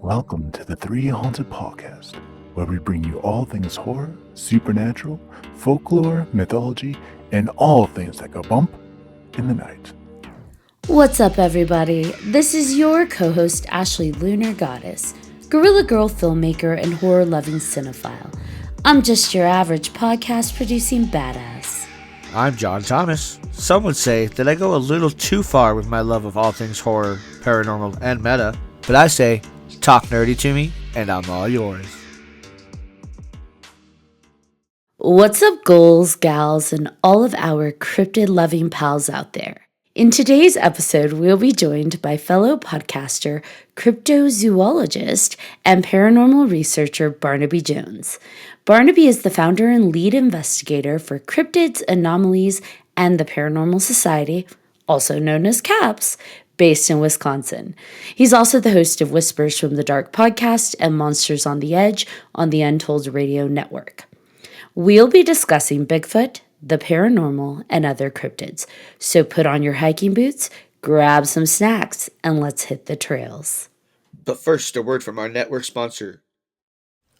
Welcome to the 3Haunted podcast, where we bring you all things horror, supernatural, folklore, mythology, and all things that go bump in the night. What's up, everybody? This is your co-host, Ashley Lunar Goddess, Gorilla Girl filmmaker and horror-loving cinephile. I'm just your average podcast-producing badass. I'm John Thomas. Some would say that I go a little too far with my love of all things horror, paranormal, and meta, but I say, talk nerdy to me, and I'm all yours. What's up, ghouls, gals, and all of our cryptid-loving pals out there? In today's episode, we'll be joined by fellow podcaster, cryptozoologist, and paranormal researcher Barnaby Jones. Barnaby is the founder and lead investigator for Cryptids, Anomalies, and the Paranormal Society, also known as C.A.P.S, based in Wisconsin. He's also the host of Whispers from the Dark podcast and Monsters on the Edge on the Untold radio network. We'll be discussing Bigfoot, the paranormal, and other cryptids. So put on your hiking boots, grab some snacks, and let's hit the trails. But first, a word from our network sponsor.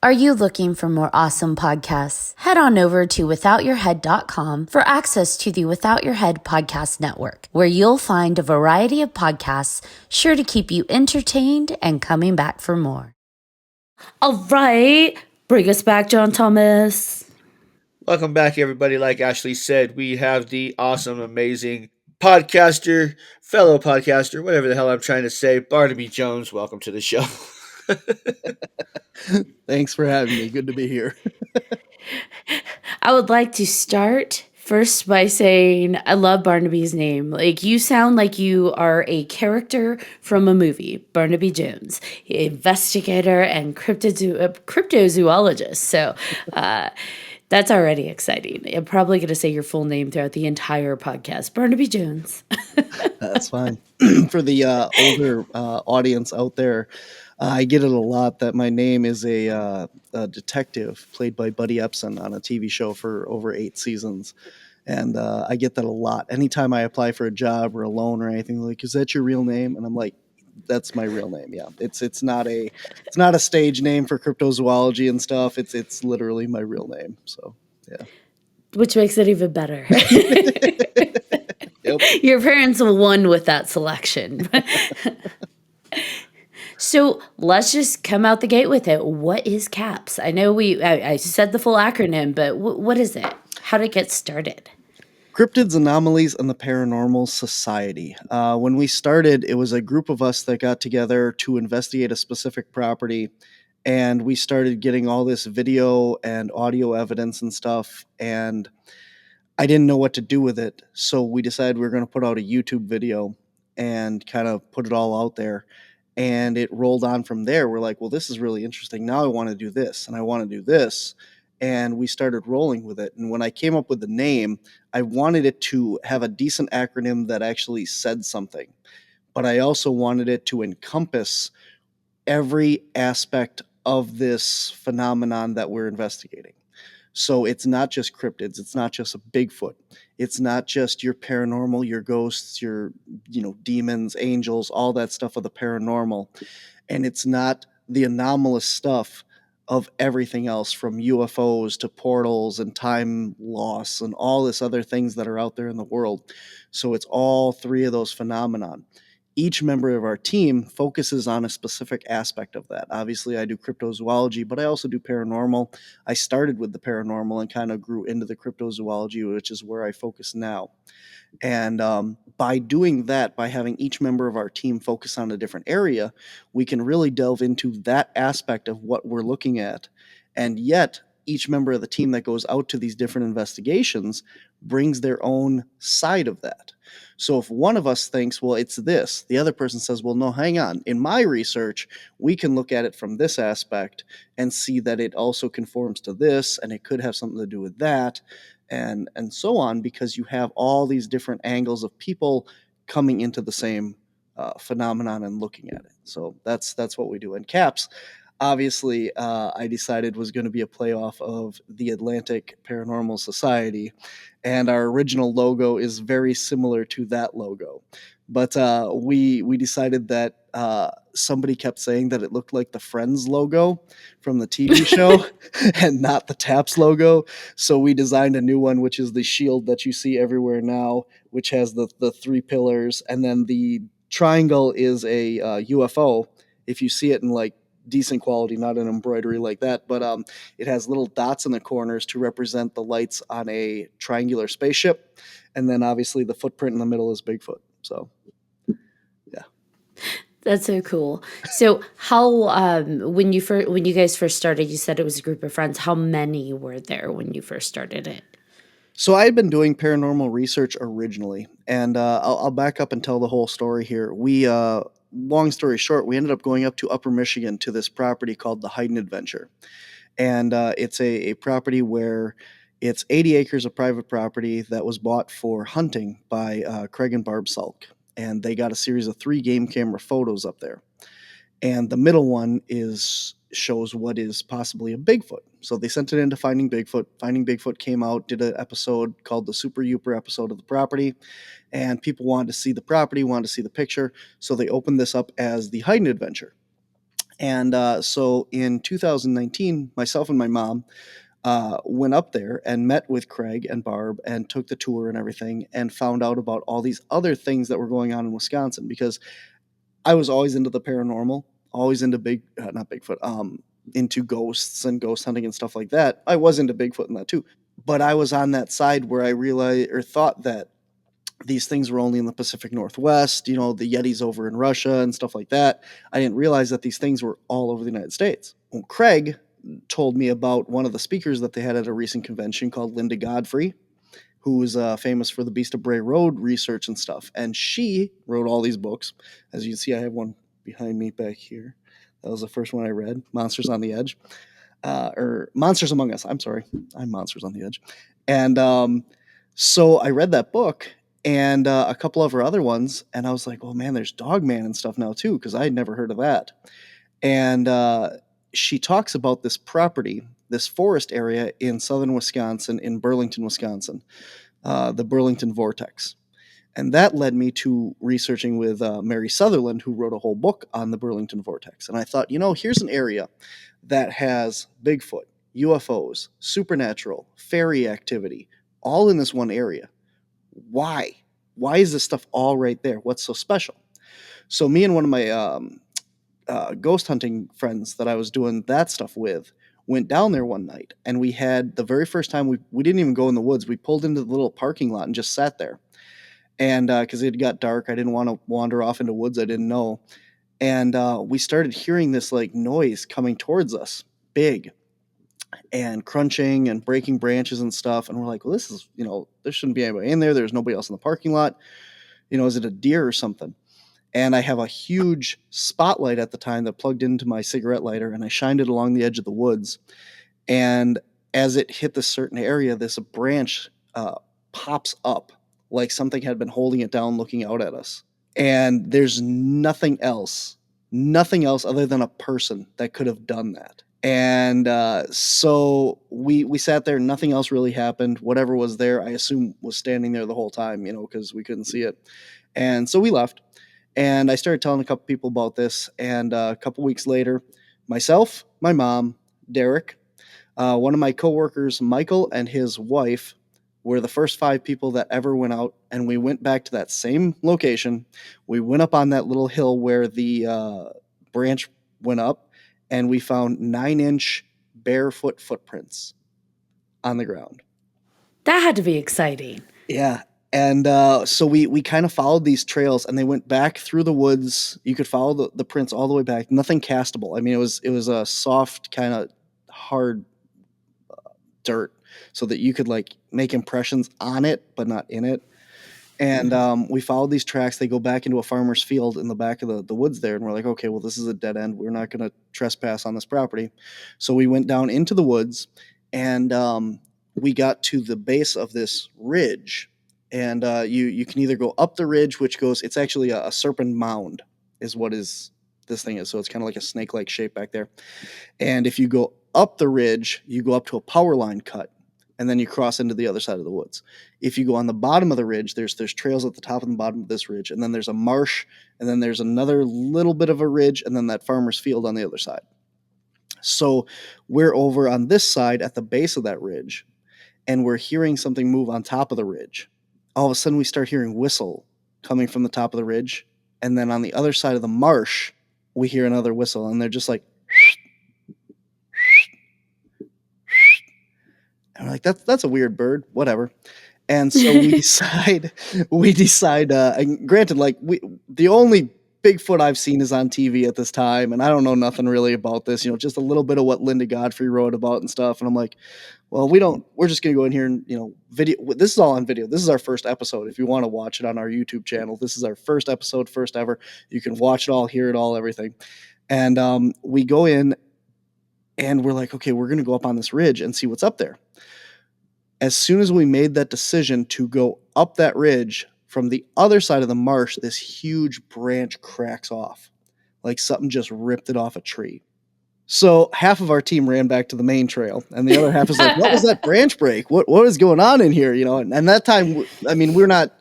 Are you looking for more awesome podcasts? Head on over to withoutyourhead.com for access to the Without Your Head podcast network, where you'll find a variety of podcasts sure to keep you entertained and coming back for more. All right, bring us back, John Thomas. Welcome back, everybody. Like Ashley said, we have the awesome, amazing podcaster, fellow podcaster, whatever the hell I'm trying to say, Barnaby Jones. Welcome to the show. Thanks for having me. Good to be here. I would like to start first by saying I love Barnaby's name. Like, you sound like you are a character from a movie, Barnaby Jones, investigator and cryptozoologist. So that's already exciting. I'm probably going to say your full name throughout the entire podcast, Barnaby Jones. That's fine. For the older audience out there, I get it a lot that my name is a detective played by Buddy Epson on a TV show for over 8 seasons. And I get that a lot. Anytime I apply for a job or a loan or anything, like, is that your real name? And I'm like, that's my real name. Yeah, it's not a stage name for cryptozoology and stuff. It's literally my real name. So yeah. Which makes it even better. Yep. Your parents won with that selection. So let's just come out the gate with it. What is C.A.P.S? I know I said the full acronym, but what is it? How did it get started? Cryptids, Anomalies, and the Paranormal Society. When we started, it was a group of us that got together to investigate a specific property, and we started getting all this video and audio evidence and stuff, and I didn't know what to do with it, so we decided we were going to put out a YouTube video and kind of put it all out there, and it rolled on from there. We're like, well, this is really interesting. Now I want to do this, and I want to do this. And we started rolling with it. And when I came up with the name, I wanted it to have a decent acronym that actually said something. But I also wanted it to encompass every aspect of this phenomenon that we're investigating. So it's not just cryptids, it's not just a Bigfoot, it's not just your paranormal, your ghosts, your demons, angels, all that stuff of the paranormal, and it's not the anomalous stuff of everything else, from UFOs to portals and time loss and all this other things that are out there in the world. So it's all three of those phenomenon. Each member of our team focuses on a specific aspect of that. Obviously, I do cryptozoology, but I also do paranormal. I started with the paranormal and kind of grew into the cryptozoology, which is where I focus now. And by doing that, by having each member of our team focus on a different area, we can really delve into that aspect of what we're looking at. And yet, each member of the team that goes out to these different investigations brings their own side of that. So if one of us thinks, well, it's this, the other person says, well, no, hang on. In my research, we can look at it from this aspect and see that it also conforms to this, and it could have something to do with that, and so on, because you have all these different angles of people coming into the same phenomenon and looking at it. So that's what we do. And C.A.P.S, obviously, I decided was going to be a playoff of the Atlantic Paranormal Society, and our original logo is very similar to that logo. But we decided that somebody kept saying that it looked like the Friends logo from the TV show and not the TAPS logo. So we designed a new one, which is the shield that you see everywhere now, which has the three pillars, and then the triangle is a UFO. If you see it in like decent quality, not an embroidery like that, but it has little dots in the corners to represent the lights on a triangular spaceship, and then obviously the footprint in the middle is Bigfoot. So yeah. That's so cool. So how when you guys first started, you said it was a group of friends. How many were there when you first started it? So I had been doing paranormal research originally, and I'll back up and tell the whole story here. Long story short, we ended up going up to Upper Michigan to this property called the Hayden Adventure, and it's a property where it's 80 acres of private property that was bought for hunting by Craig and Barb Salk, and they got a series of 3 game camera photos up there, and the middle one is shows what is possibly a Bigfoot. So they sent it into Finding Bigfoot. Finding Bigfoot came out, did an episode called the Super Youper episode of the property, and people wanted to see the property, wanted to see the picture, so they opened this up as the Hayden Adventure. And so in 2019, myself and my mom went up there and met with Craig and Barb and took the tour and everything and found out about all these other things that were going on in Wisconsin, because I was always into the paranormal, always into not Bigfoot, into ghosts and ghost hunting and stuff like that. I was into Bigfoot and that too, but I was on that side where I realized or thought that these things were only in the Pacific Northwest, the Yetis over in Russia and stuff like that. I didn't realize that these things were all over the United States. Well, Craig told me about one of the speakers that they had at a recent convention called Linda Godfrey, who was famous for the Beast of Bray Road research and stuff. And she wrote all these books. As you can see, I have one behind me back here. That was the first one I read, Monsters on the Edge. Or Monsters Among Us. I'm sorry. I'm Monsters on the Edge. And so I read that book and a couple of her other ones. And I was like, well, man, there's Dogman and stuff now too, because I had never heard of that. And she talks about this property, this forest area in southern Wisconsin, in Burlington, Wisconsin, the Burlington Vortex. And that led me to researching with Mary Sutherland, who wrote a whole book on the Burlington Vortex. And I thought, here's an area that has Bigfoot, UFOs, supernatural, fairy activity, all in this one area. Why? Why is this stuff all right there? What's so special? So me and one of my ghost hunting friends that I was doing that stuff with went down there one night, and we had the very first time we didn't even go in the woods. We pulled into the little parking lot and just sat there. And because it got dark, I didn't want to wander off into woods I didn't know. And we started hearing this like noise coming towards us, big and crunching and breaking branches and stuff. And we're like, well, this is, there shouldn't be anybody in there. There's nobody else in the parking lot. Is it a deer or something? And I have a huge spotlight at the time that plugged into my cigarette lighter, and I shined it along the edge of the woods. And as it hit this certain area, this branch pops up like something had been holding it down, looking out at us. And there's nothing else other than a person that could have done that. And so we sat there. Nothing else really happened. Whatever was there, I assume, was standing there the whole time, because we couldn't see it. And so we left. And I started telling a couple people about this. And a couple weeks later, myself, my mom, Derek, one of my coworkers, Michael, and his wife were the first 5 people that ever went out, and we went back to that same location. We went up on that little hill where the branch went up, and we found 9-inch barefoot footprints on the ground. That had to be exciting. Yeah. And so we kind of followed these trails, and they went back through the woods. You could follow the prints all the way back. Nothing castable. I mean, it was a soft, kind of hard dirt, so that you could like make impressions on it, but not in it. And we followed these tracks. They go back into a farmer's field in the back of the woods there. And we're like, okay, well, this is a dead end. We're not going to trespass on this property. So we went down into the woods, and we got to the base of this ridge. And you can either go up the ridge, which goes, it's actually a serpent mound is what this thing is. So it's kind of like a snake-like shape back there. And if you go up the ridge, you go up to a power line cut. and then you cross into the other side of the woods. If you go on the bottom of the ridge, there's trails at the top and the bottom of this ridge, and then there's a marsh, and then there's another little bit of a ridge, and then that farmer's field on the other side. So we're over on this side at the base of that ridge, and we're hearing something move on top of the ridge. All of a sudden, we start hearing whistle coming from the top of the ridge, and then on the other side of the marsh, we hear another whistle, and they're just like, and we're like, that's a weird bird, whatever. And so we decide, and granted, like the only Bigfoot I've seen is on TV at this time, and I don't know nothing really about this, just a little bit of what Linda Godfrey wrote about and stuff. And I'm like, well, we're just going to go in here and, video. This is all on video. This is our first episode. If you want to watch it on our YouTube channel, this is our first episode, first ever. You can watch it all, hear it all, everything. And we go in and we're like, okay, we're going to go up on this ridge and see what's up there. As soon as we made that decision to go up that ridge, from the other side of the marsh, this huge branch cracks off, like something just ripped it off a tree. So half of our team ran back to the main trail, and the other half is like, "What was that branch break? What is going on in here?" And that time, I mean, we're not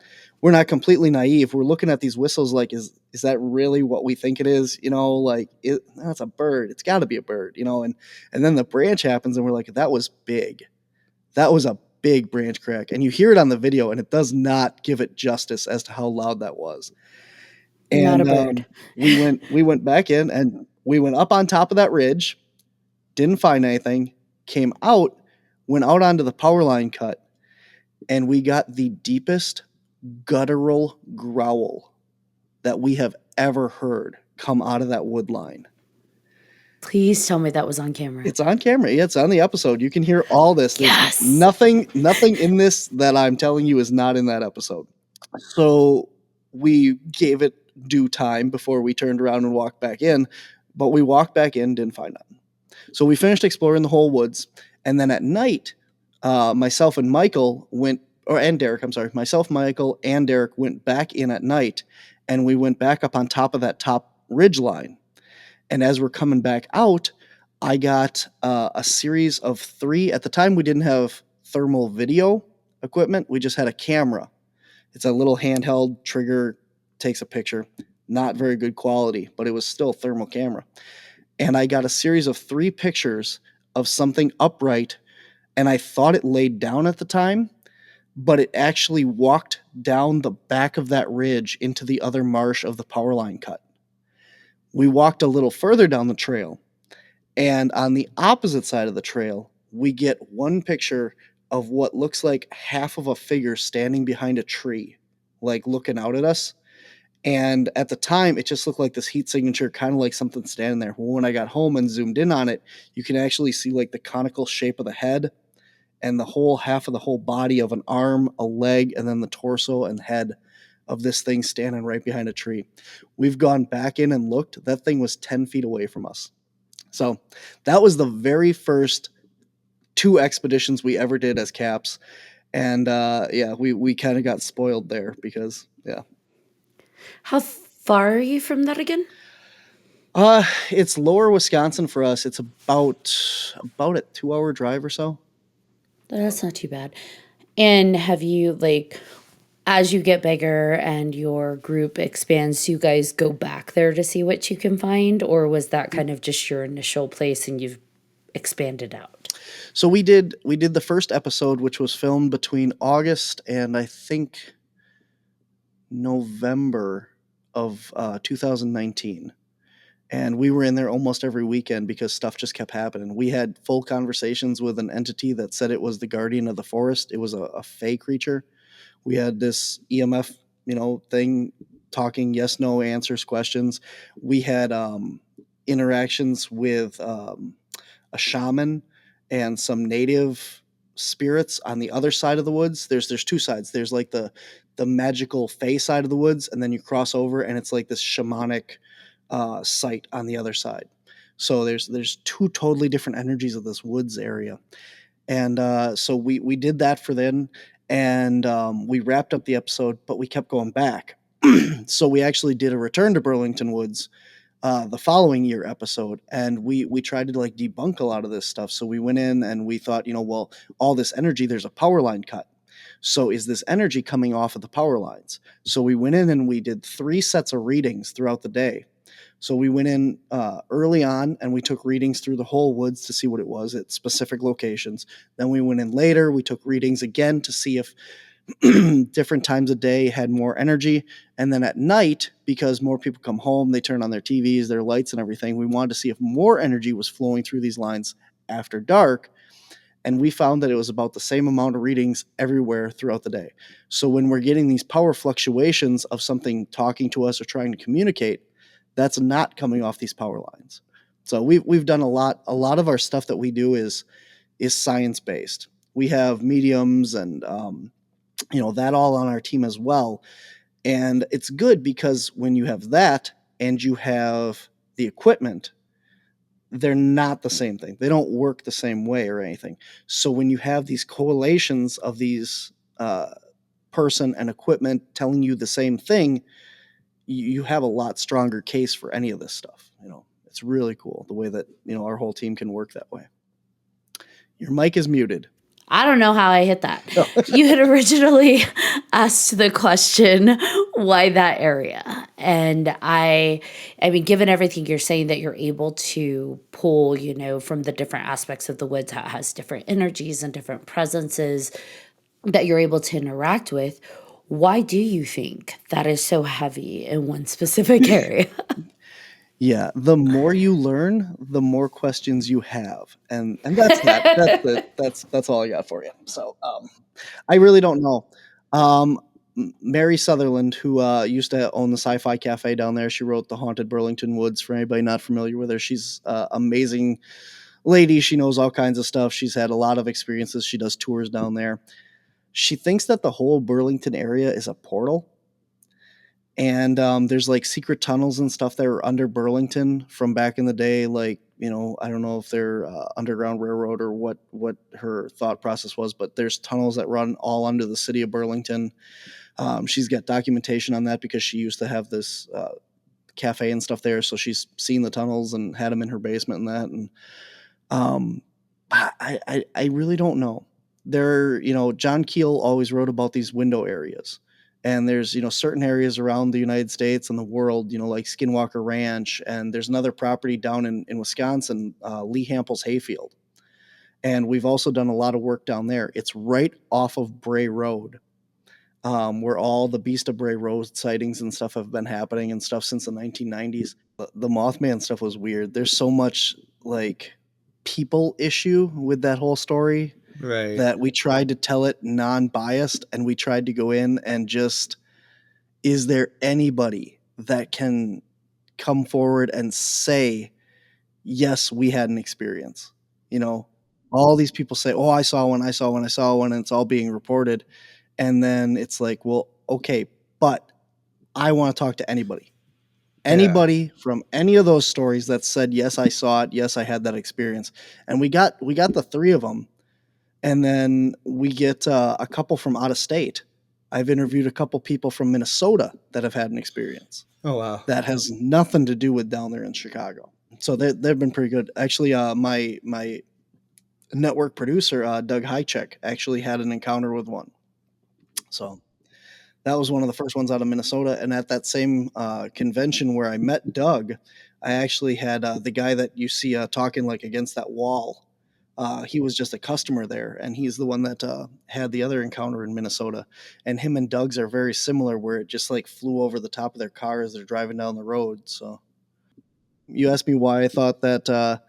completely naive. We're looking at these whistles like, is that really what we think it is? That's a bird. It's got to be a bird. And then the branch happens, and we're like, that was big. That was a big branch crack, and you hear it on the video, and it does not give it justice as to how loud that was. Not And a bird. we went back in, and we went up on top of that ridge, didn't find anything, came out, went out onto the power line cut, and we got the deepest guttural growl that we have ever heard come out of that wood line. Please tell me that was on camera. It's on camera. Yeah, it's on the episode. You can hear all this. There's Yes. nothing in this that I'm telling you is not in that episode. So we gave it due time before we turned around and walked back in, but we walked back in, didn't find nothing. So we finished exploring the whole woods, and then at night, myself, Michael, and Derek went back in at night, and we went back up on top of that top ridge line. And as we're coming back out, I got a series of 3. At the time, we didn't have thermal video equipment. We just had a camera. It's a little handheld trigger, takes a picture. Not very good quality, but it was still a thermal camera. And I got a series of 3 pictures of something upright, and I thought it laid down at the time, but it actually walked down the back of that ridge into the other marsh of the power line cut. We walked a little further down the trail, and on the opposite side of the trail, we get one picture of what looks like half of a figure standing behind a tree, like looking out at us. And at the time, it just looked like this heat signature, kind of like something standing there. Well, when I got home and zoomed in on it, you can actually see like the conical shape of the head and the whole half of the whole body of an arm, a leg, and then the torso and head of this thing standing right behind a tree. We've gone back in and looked. That thing was 10 feet away from us. So that was the very first 2 expeditions we ever did as C.A.P.S. And we kind of got spoiled there because, yeah. How far are you from that again? It's lower Wisconsin for us. It's about a 2-hour drive or so. That's not too bad. And have you, as you get bigger and your group expands, you guys go back there to see what you can find? Or was that kind of just your initial place and you've expanded out? So we did the first episode, which was filmed between August and I think November of 2019. And we were in there almost every weekend because stuff just kept happening. We had full conversations with an entity that said it was the guardian of the forest. It was a fey creature. We had this EMF, thing talking yes, no, answers questions. We had interactions with a shaman and some native spirits on the other side of the woods. There's 2 sides. There's like the magical fey side of the woods, and then you cross over, and it's like this shamanic site on the other side. So there's 2 totally different energies of this woods area. And so we did that for then, and we wrapped up the episode, but we kept going back. So we actually did a return to Burlington Woods the following year episode, and we tried to like debunk a lot of this stuff. So we went in and we thought, well, all this energy, there's a power line cut. So is this energy coming off of the power lines? So we went in and we did 3 sets of readings throughout the day. So we went in early on and we took readings through the whole woods to see what it was at specific locations. Then we went in later, we took readings again to see if different times of day had more energy. And then at night, because more people come home, they turn on their TVs, their lights and everything, we wanted to see if more energy was flowing through these lines after dark. And we found that it was about the same amount of readings everywhere throughout the day. So when we're getting these power fluctuations of something talking to us or trying to communicate, that's not coming off these power lines. So we've done a lot of our stuff that we do is science based. We have mediums and that all on our team as well. And it's good because when you have that and you have the equipment, they're not the same thing. They don't work the same way or anything. So when you have these correlations of these person and equipment telling you the same thing, you have a lot stronger case for any of this stuff. It's really cool the way that our whole team can work that way. Your mic is muted. I don't know how I hit that. Oh. You had originally asked the question, why that area? And I mean, given everything you're saying that you're able to pull, from the different aspects of the woods, how it has different energies and different presences that you're able to interact with, why do you think that is so heavy in one specific area? Yeah, the more you learn, the more questions you have, and that's that. That's it. That's all I got for you. So I really don't know. Um, Mary Sutherland, who used to own the Sci-Fi Cafe down there, she wrote The Haunted Burlington Woods. For anybody not familiar with her, she's amazing lady. She knows all kinds of stuff. She's had a lot of experiences. She does tours down there. She thinks that the whole Burlington area is a portal. And there's like secret tunnels and stuff that are under Burlington from back in the day. Like, I don't know if they're Underground Railroad or what her thought process was, but there's tunnels that run all under the city of Burlington. She's got documentation on that because she used to have this cafe and stuff there. So she's seen the tunnels and had them in her basement and that. And I really don't know. John Keel always wrote about these window areas. And there's, certain areas around the United States and the world, like Skinwalker Ranch. And there's another property down in Wisconsin, Lee Hample's Hayfield. And we've also done a lot of work down there. It's right off of Bray Road, where all the Beast of Bray Road sightings and stuff have been happening and stuff since the 1990s. The Mothman stuff was weird. There's so much like people issue with that whole story. Right. That we tried to tell it non-biased, and we tried to go in and just, is there anybody that can come forward and say, yes, we had an experience? All these people say, oh, I saw one, and it's all being reported. And then it's like, well, okay, but I want to talk to anybody. Anybody from any of those stories that said, yes, I saw it, yes, I had that experience. And we got the 3 of them. And then we get a couple from out of state. I've interviewed a couple people from Minnesota that have had an experience. Oh, wow. That has nothing to do with down there in Chicago. So they've been pretty good. Actually, my network producer, Doug Hychek, actually had an encounter with one. So that was one of the first ones out of Minnesota. And at that same convention where I met Doug, I actually had the guy that you see talking like against that wall. He was just a customer there, and he's the one that had the other encounter in Minnesota. And him and Doug's are very similar, where it just like flew over the top of their car as they're driving down the road. So you asked me why I thought that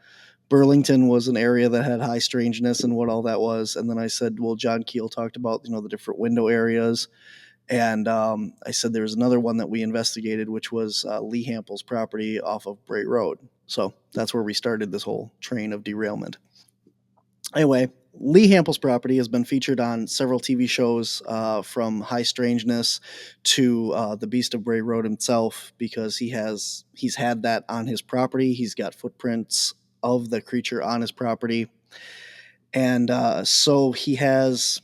Burlington was an area that had high strangeness and what all that was. And then I said, well, John Keel talked about, the different window areas. And I said there was another one that we investigated, which was Lee Hample's property off of Bray Road. So that's where we started this whole train of derailment. Anyway, Lee Hample's property has been featured on several TV shows, from High Strangeness to The Beast of Bray Road himself, because he's had that on his property. He's got footprints of the creature on his property. And so he has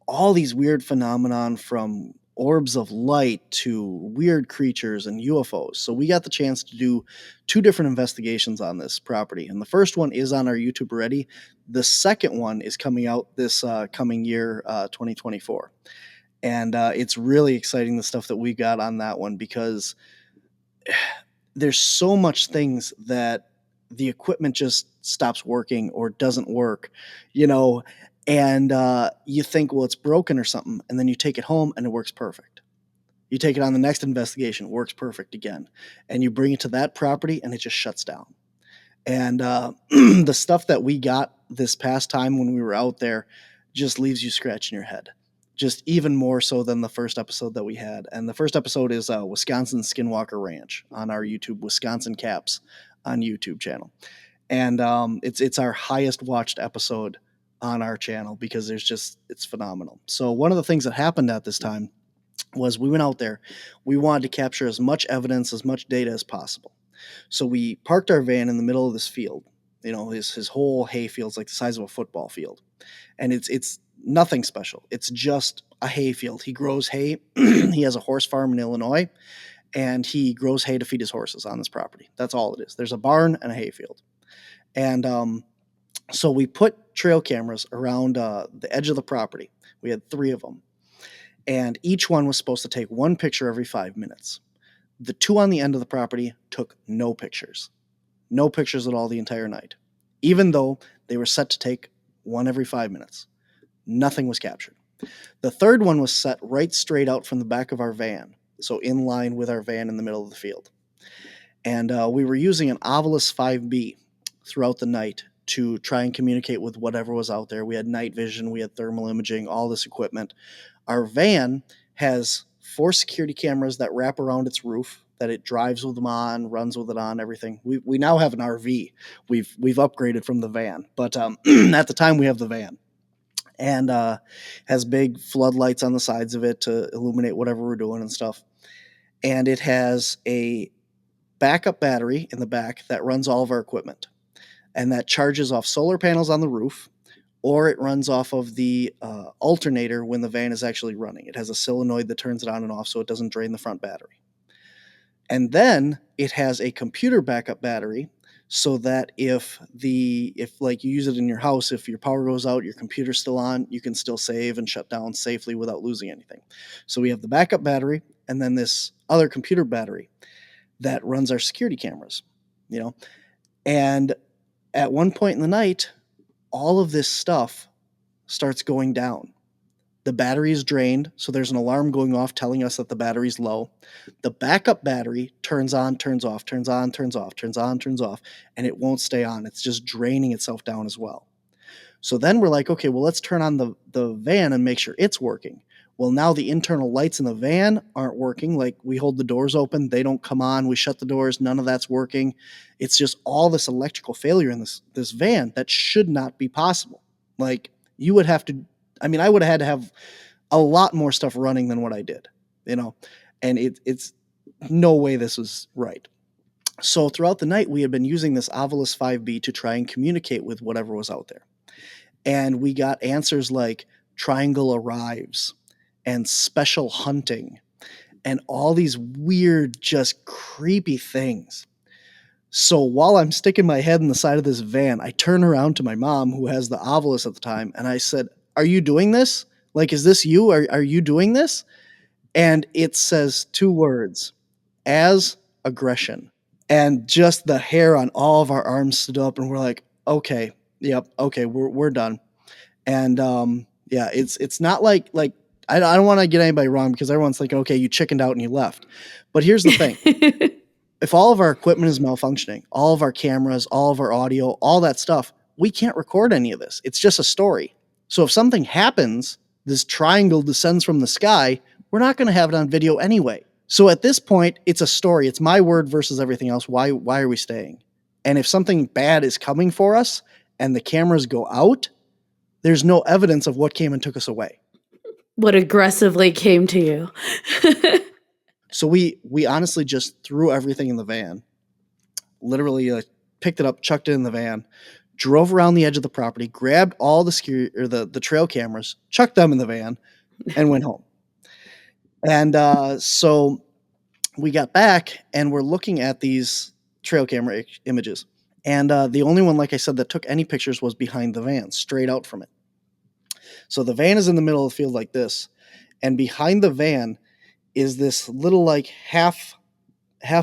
all these weird phenomenon from orbs of light to weird creatures and UFOs. So we got the chance to do 2 different investigations on this property. And the first one is on our YouTube already. The second one is coming out this coming year, 2024. And it's really exciting, the stuff that we got on that one, because there's so much things that the equipment just stops working or doesn't work, and you think, well, it's broken or something, and then you take it home and it works perfect. You take it on the next investigation, works perfect again, and you bring it to that property and it just shuts down. And the stuff that we got this past time when we were out there just leaves you scratching your head, just even more so than the first episode that we had. And the first episode is Wisconsin Skinwalker Ranch on our YouTube, Wisconsin C.A.P.S on YouTube channel. And it's our highest watched episode on our channel because it's phenomenal. So one of the things that happened at this time was we went out there. We wanted to capture as much evidence, as much data as possible. So we parked our van in the middle of this field. His whole hay field's like the size of a football field. And it's nothing special. It's just a hay field. He grows hay. He has a horse farm in Illinois, and he grows hay to feed his horses on this property. That's all it is. There's a barn and a hay field. And so we put trail cameras around the edge of the property. We had 3 of them. And each one was supposed to take 1 picture every 5 minutes. The 2 on the end of the property took no pictures. No pictures at all the entire night. Even though they were set to take 1 every 5 minutes. Nothing was captured. The third one was set right straight out from the back of our van. So in line with our van in the middle of the field. And we were using an Ovilus 5B throughout the night to try and communicate with whatever was out there. We had night vision, we had thermal imaging, all this equipment. Our van has 4 security cameras that wrap around its roof, that it drives with them on, runs with it on, everything. We now have an RV. We've upgraded from the van, but at the time we have the van. And has big floodlights on the sides of it to illuminate whatever we're doing and stuff. And it has a backup battery in the back that runs all of our equipment. And that charges off solar panels on the roof, or it runs off of the alternator when the van is actually running. It has a solenoid that turns it on and off so it doesn't drain the front battery. And then it has a computer backup battery, so that if like you use it in your house, if your power goes out, your computer's still on, you can still save and shut down safely without losing anything. So we have the backup battery and then this other computer battery that runs our security cameras, And at one point in the night, all of this stuff starts going down. The battery is drained, so there's an alarm going off telling us that the battery's low. The backup battery turns on, turns off, turns on, turns off, turns on, turns off, and it won't stay on. It's just draining itself down as well. So then we're like, okay, well, let's turn on the van and make sure it's working. Well, now the internal lights in the van aren't working. Like, we hold the doors open, they don't come on. We shut the doors, none of that's working. It's just all this electrical failure in this van that should not be possible. Like, you would have to, I would have had to have a lot more stuff running than what I did, and it's no way this was right. So throughout the night, we had been using this Ovilus 5B to try and communicate with whatever was out there. And we got answers like triangle arrives and special hunting and all these weird, just creepy things. So while I'm sticking my head in the side of this van, I turn around to my mom, who has the Ovilus at the time, and I said, "Are you doing this? Like, is this you? Are you doing this?" And it says 2 words, as aggression. And just the hair on all of our arms stood up, and we're like, okay, yep, okay, we're done. And yeah, it's not like I don't want to get anybody wrong, because everyone's thinking, okay, you chickened out and you left. But here's the thing. If all of our equipment is malfunctioning, all of our cameras, all of our audio, all that stuff, we can't record any of this. It's just a story. So if something happens, this triangle descends from the sky, we're not going to have it on video anyway. So at this point, it's a story. It's my word versus everything else. Why are we staying? And if something bad is coming for us and the cameras go out, there's no evidence of what came and took us away. What aggressively came to you. So we honestly just threw everything in the van, literally picked it up, chucked it in the van, drove around the edge of the property, grabbed all the trail cameras, chucked them in the van, and went home. And so we got back and we're looking at these trail camera images. And the only one, like I said, that took any pictures was behind the van, straight out from it. So the van is in the middle of the field like this. And behind the van is this little like half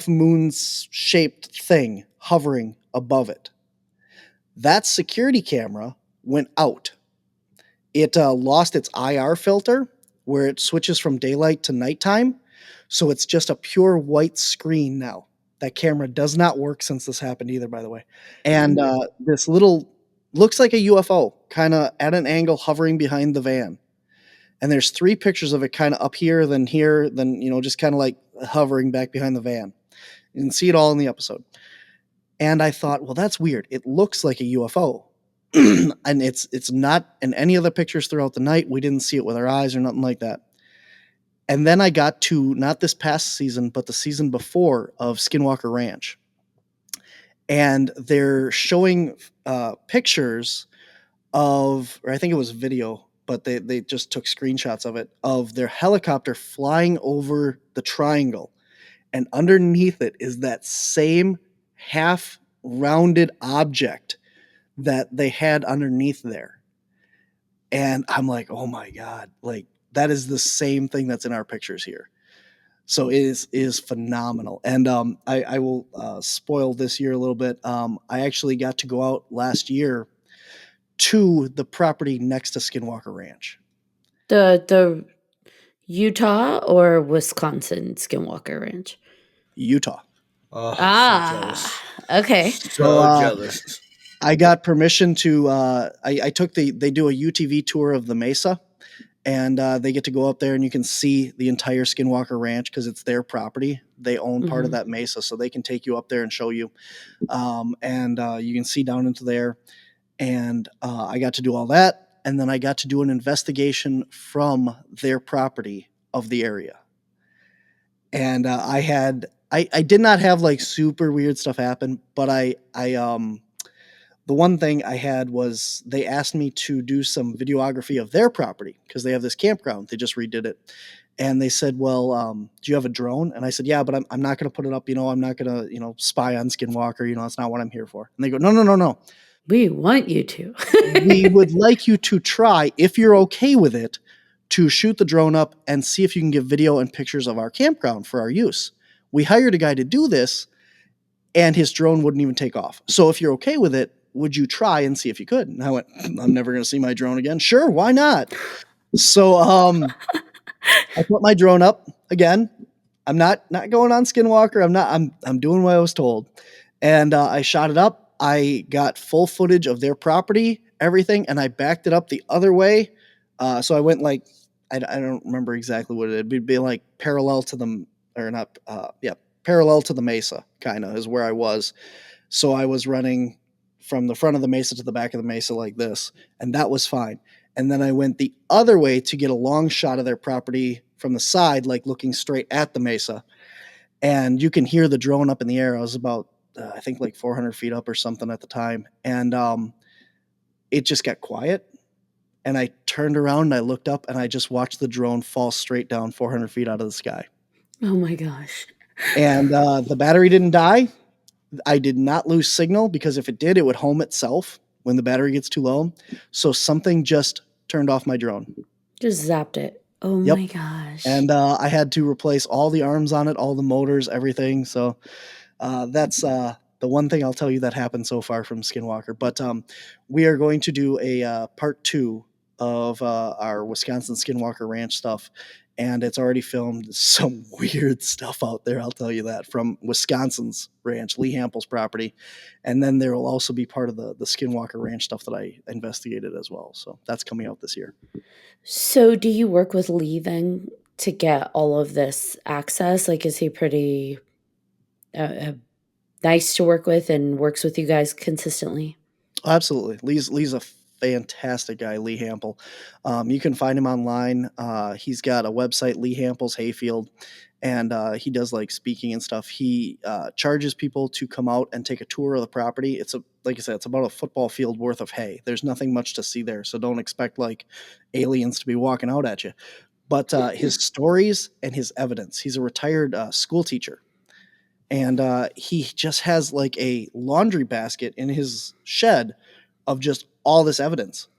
moon shaped thing hovering above it. That security camera went out. It lost its IR filter where it switches from daylight to nighttime. So it's just a pure white screen now. That camera does not work since this happened either, by the way. And this little looks like a UFO, kind of at an angle hovering behind the van. And there's 3 pictures of it kind of up here, then just kind of like hovering back behind the van. You can see it all in the episode. And I thought, well, that's weird. It looks like a UFO. And it's not in any of the pictures throughout the night. We didn't see it with our eyes or nothing like that. And then I got to not this past season, but the season before of Skinwalker Ranch. And they're showing pictures of, or I think it was video, but they just took screenshots of it, of their helicopter flying over the triangle. And underneath it is that same half rounded object that they had underneath there. And I'm like, oh my God, like that is the same thing that's in our pictures here. So it is phenomenal. And I will spoil this year a little bit. I actually got to go out last year to the property next to Skinwalker Ranch. The Utah or Wisconsin Skinwalker Ranch? Utah. Oh, so jealous. Okay. So jealous. I got permission to, I took they do a UTV tour of the Mesa, and they get to go up there and you can see the entire Skinwalker Ranch because it's their property. They own part of that Mesa, so they can take you up there and show you. And you can see down into there. And I got to do all that. And then I got to do an investigation from their property of the area. And I did not have like super weird stuff happen, but the one thing I had was they asked me to do some videography of their property because they have this campground. They just redid it. And they said, well, do you have a drone? And I said, yeah, but I'm not going to put it up. I'm not going to, spy on Skinwalker. That's not what I'm here for. And they go, no. We want you to. We would like you to try, if you're okay with it, to shoot the drone up and see if you can get video and pictures of our campground for our use. We hired a guy to do this, and his drone wouldn't even take off. So if you're okay with it, would you try and see if you could? And I went, I'm never going to see my drone again. Sure, why not? So I put my drone up again. I'm not going on Skinwalker. I'm doing what I was told. And I shot it up. I got full footage of their property, everything, and I backed it up the other way. So I went like, I don't remember exactly what it would be like parallel to the, or not, parallel to the Mesa, kind of is where I was. So I was running from the front of the Mesa to the back of the Mesa like this, and that was fine. And then I went the other way to get a long shot of their property from the side, like looking straight at the Mesa. And you can hear the drone up in the air. I was about, I think like 400 feet up or something at the time. And it just got quiet. And I turned around and I looked up and I just watched the drone fall straight down 400 feet out of the sky. Oh my gosh. And the battery didn't die. I did not lose signal because if it did, it would home itself when the battery gets too low. So something just turned off my drone. Just zapped it. Oh my gosh. And I had to replace all the arms on it, all the motors, everything. So that's the one thing I'll tell you that happened so far from Skinwalker. But we are going to do a part 2 of our Wisconsin Skinwalker Ranch stuff. And it's already filmed some weird stuff out there, I'll tell you that, from Wisconsin's ranch, Lee Hample's property. And then there will also be part of the Skinwalker Ranch stuff that I investigated as well. So that's coming out this year. So do you work with Lee then to get all of this access? Like, is he pretty nice to work with and works with you guys consistently? Absolutely. Lee's a fantastic guy, Lee Hample. You can find him online. He's got a website, Lee Hample's Hayfield, and he does like speaking and stuff. He charges people to come out and take a tour of the property. Like I said, it's about a football field worth of hay. There's nothing much to see there, so don't expect like aliens to be walking out at you. but his stories and his evidence. He's a retired school teacher, and he just has like a laundry basket in his shed of just all this evidence,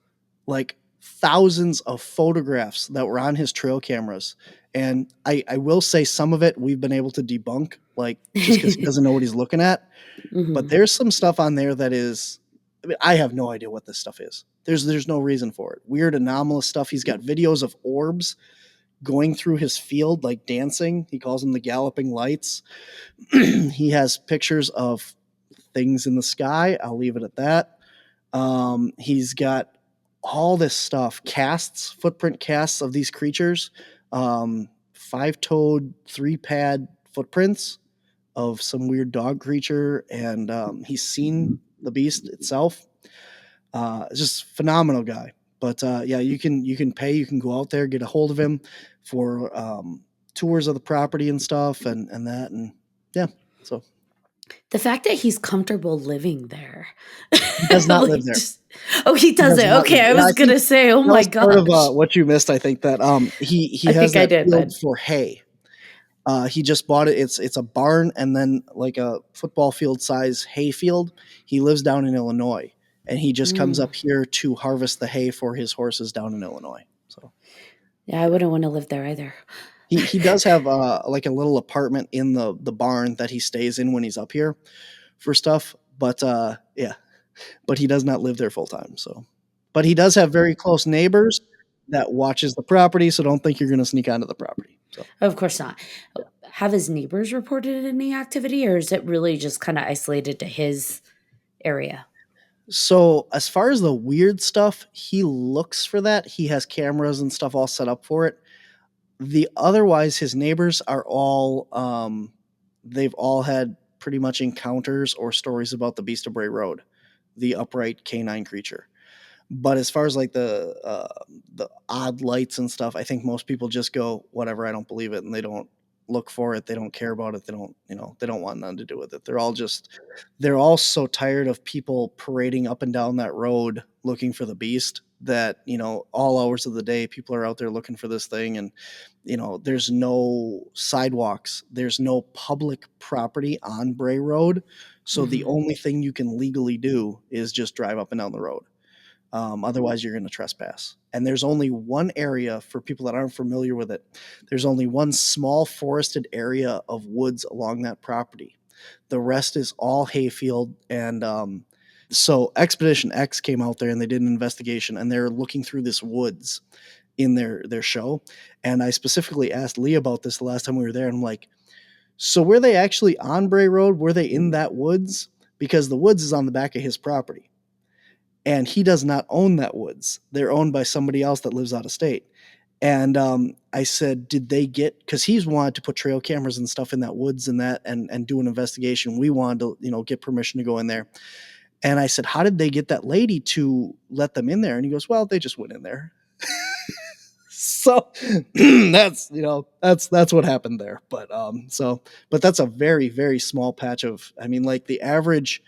like thousands of photographs that were on his trail cameras. And I will say some of it we've been able to debunk, like just because he doesn't know what he's looking at. But Mhm. there's some stuff on there that is, I mean, I have no idea what this stuff is. There's no reason for it. Weird anomalous stuff. He's got videos of orbs going through his field, like dancing. He calls them the galloping lights. He has pictures of things in the sky. I'll leave it at that. He's got all this stuff, casts, footprint casts of these creatures, five-toed, three-pad footprints of some weird dog creature, and he's seen the beast itself. It's just phenomenal guy. But yeah, you can pay, you can go out there, get a hold of him for tours of the property and stuff, and that, and yeah. So The fact that he's comfortable living there. he does not live Like, there. oh, he He does doesn't. not live Okay, I there. Yeah, was I think gonna say, oh that my was part of gosh. what you missed. I think that he I has think I that did, field bud. for hay. He just bought it. It's a barn and then like a football field size hay field. He lives down in Illinois, and he just comes Mm. up here to harvest the hay for his horses down in Illinois. So Yeah, I wouldn't want to live there either. he does have like a little apartment in the barn that he stays in when he's up here for stuff. But yeah, but he does not live there full time. So, but he does have very close neighbors that watches the property. So don't think you're going to sneak onto the property. So. Of course not. Have his neighbors reported any activity, or is it really just kind of isolated to his area? So as far as the weird stuff, he looks for that. He has cameras and stuff all set up for it. The otherwise, his neighbors are all they've all had pretty much encounters or stories about the Beast of Bray Road, the upright canine creature. But as far as like the odd lights and stuff, I think most people just go whatever. I don't believe it, and they don't look for it. They don't care about it. They don't they don't want nothing to do with it. They're all so tired of people parading up and down that road looking for the beast that all hours of the day people are out there looking for this thing, and there's no sidewalks, there's no public property on Bray Road, so the Mhm. only thing you can legally do is just drive up and down the road. Otherwise, you're going to trespass. And there's only one area for people that aren't familiar with it. There's only one small forested area of woods along that property. The rest is all hayfield. And so Expedition X came out there and they did an investigation, and they're looking through this woods in their show. And I specifically asked Lee about this the last time we were there. And I'm like, so were they actually on Bray Road? Were they in that woods? Because the woods is on the back of his property. And he does not own that woods. They're owned by somebody else that lives out of state. And I said, did they get, because he's wanted to put trail cameras and stuff in that woods and that, and do an investigation. We wanted to, get permission to go in there. And I said, how did they get that lady to let them in there? And he goes, well, they just went in there. So that's what happened there. But but that's a very, very small patch of, I mean, like the average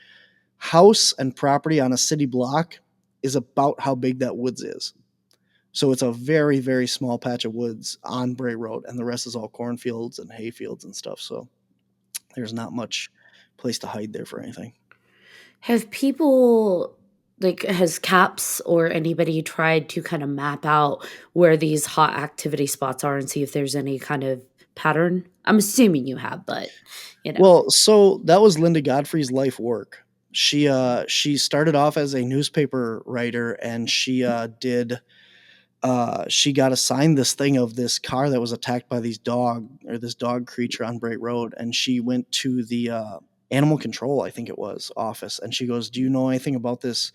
house and property on a city block is about how big that woods is. So it's a very, very small patch of woods on Bray Road, and the rest is all cornfields and hay fields and stuff. So there's not much place to hide there for anything. Have people, like, has CAPS or anybody tried to kind of map out where these hot activity spots are and see if there's any kind of pattern? I'm assuming you have, but Well, so that was Linda Godfrey's life work. She started off as a newspaper writer, and she got assigned this thing of this car that was attacked by this dog creature on Bray Road, and she went to the animal control, I think it was, office, and she goes, do you know anything about this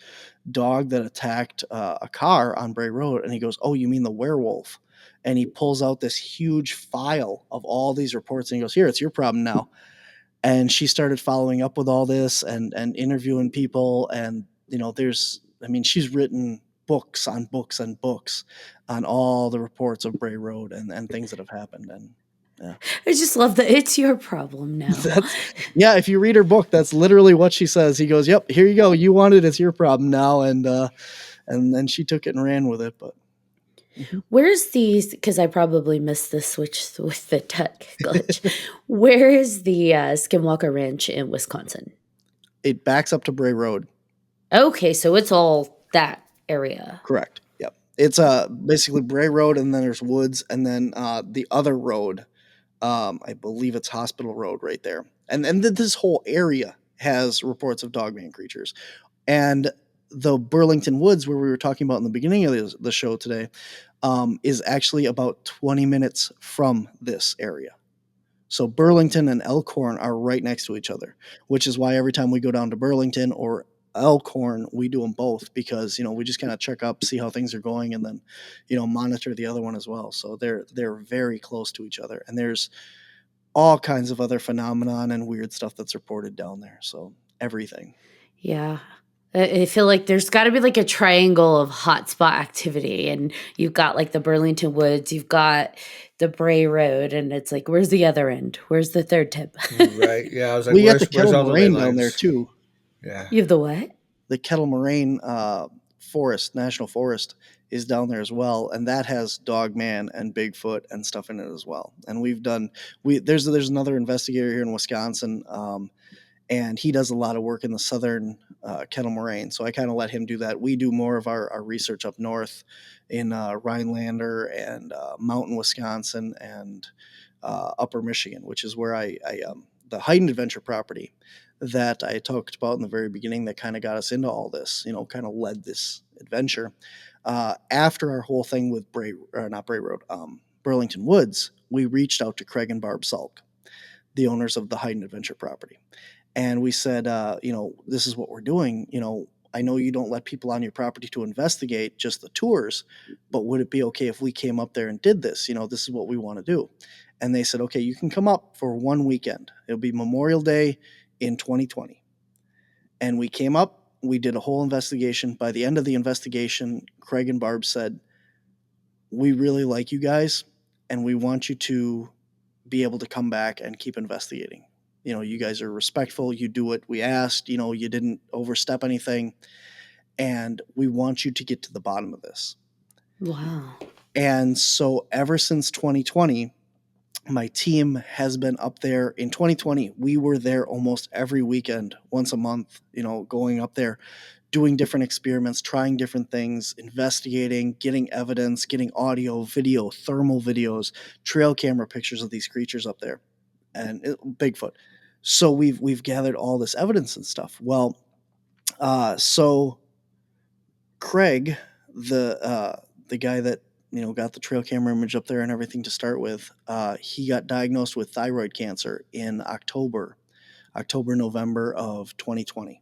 dog that attacked a car on Bray Road? And he goes, oh, you mean the werewolf? And he pulls out this huge file of all these reports, and he goes, here, it's your problem now. And she started following up with all this and interviewing people, and she's written books on books and books on all the reports of Bray Road and things that have happened. And yeah, I just love that it's your problem now. if you read her book, that's literally what she says. He goes, yep, here you go, you want it, it's your problem now. And then she took it and ran with it. But Mhm. Where's these? Because I probably missed the switch with the tech glitch. Where is the Skinwalker Ranch in Wisconsin? It backs up to Bray Road. Okay, so it's all that area. Correct. Yep. It's basically Bray Road, and then there's woods, and then the other road, I believe it's Hospital Road right there. And this whole area has reports of dogman creatures. And the Burlington Woods, where we were talking about in the beginning of the show today, is actually about 20 minutes from this area. So Burlington and Elkhorn are right next to each other, which is why every time we go down to Burlington or Elkhorn, we do them both because we just kind of check up, see how things are going, and then monitor the other one as well. So they're very close to each other, and there's all kinds of other phenomenon and weird stuff that's reported down there. So everything. Yeah. I feel like there's got to be like a triangle of hotspot activity, and you've got like the Burlington Woods, you've got the Bray Road, and it's like, where's the other end? Where's the third tip? Right. Yeah. I was like, We got the where's Kettle all the ley Moraine down there lines? too. Yeah. You have the what? The Kettle Moraine forest, national forest, is down there as well, and that has Dogman and Bigfoot and stuff in it as well. And there's another investigator here in Wisconsin, and he does a lot of work in the southern Kettle Moraine. So I kind of let him do that. We do more of our research up north in Rhinelander and Mountain, Wisconsin, and Upper Michigan, which is where I the Hayden Adventure property that I talked about in the very beginning that kind of got us into all this, kind of led this adventure. After our whole thing with not Bray Road, Burlington Woods, we reached out to Craig and Barb Salk, the owners of the Hayden Adventure property. And we said, this is what we're doing. I know you don't let people on your property to investigate, just the tours, but would it be okay if we came up there and did this? This is what we want to do. And they said, okay, you can come up for one weekend. It'll be Memorial Day in 2020. And we came up, we did a whole investigation. By the end of the investigation, Craig and Barb said, we really like you guys, and we want you to be able to come back and keep investigating. You guys are respectful. You do what we asked. You didn't overstep anything. And we want you to get to the bottom of this. Wow. And so ever since 2020, my team has been up there. In 2020, we were there almost every weekend, once a month, going up there, doing different experiments, trying different things, investigating, getting evidence, getting audio, video, thermal videos, trail camera pictures of these creatures up there, and Bigfoot. So we've gathered all this evidence and stuff. Well, so Craig, the guy that got the trail camera image up there and everything to start with, he got diagnosed with thyroid cancer in November of 2020,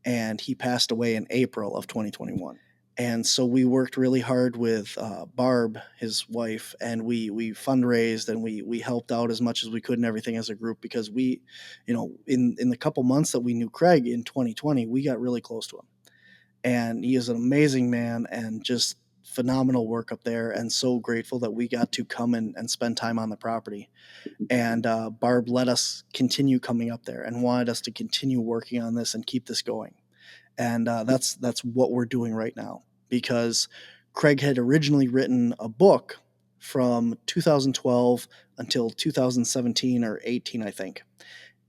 and he passed away in April of 2021. And so we worked really hard with Barb, his wife, and we fundraised and we helped out as much as we could and everything as a group, because we, in the couple months that we knew Craig in 2020, we got really close to him. And he is an amazing man and just phenomenal work up there, and so grateful that we got to come and spend time on the property. And Barb let us continue coming up there and wanted us to continue working on this and keep this going. And that's what we're doing right now, because Craig had originally written a book from 2012 until 2017 or 18, I think.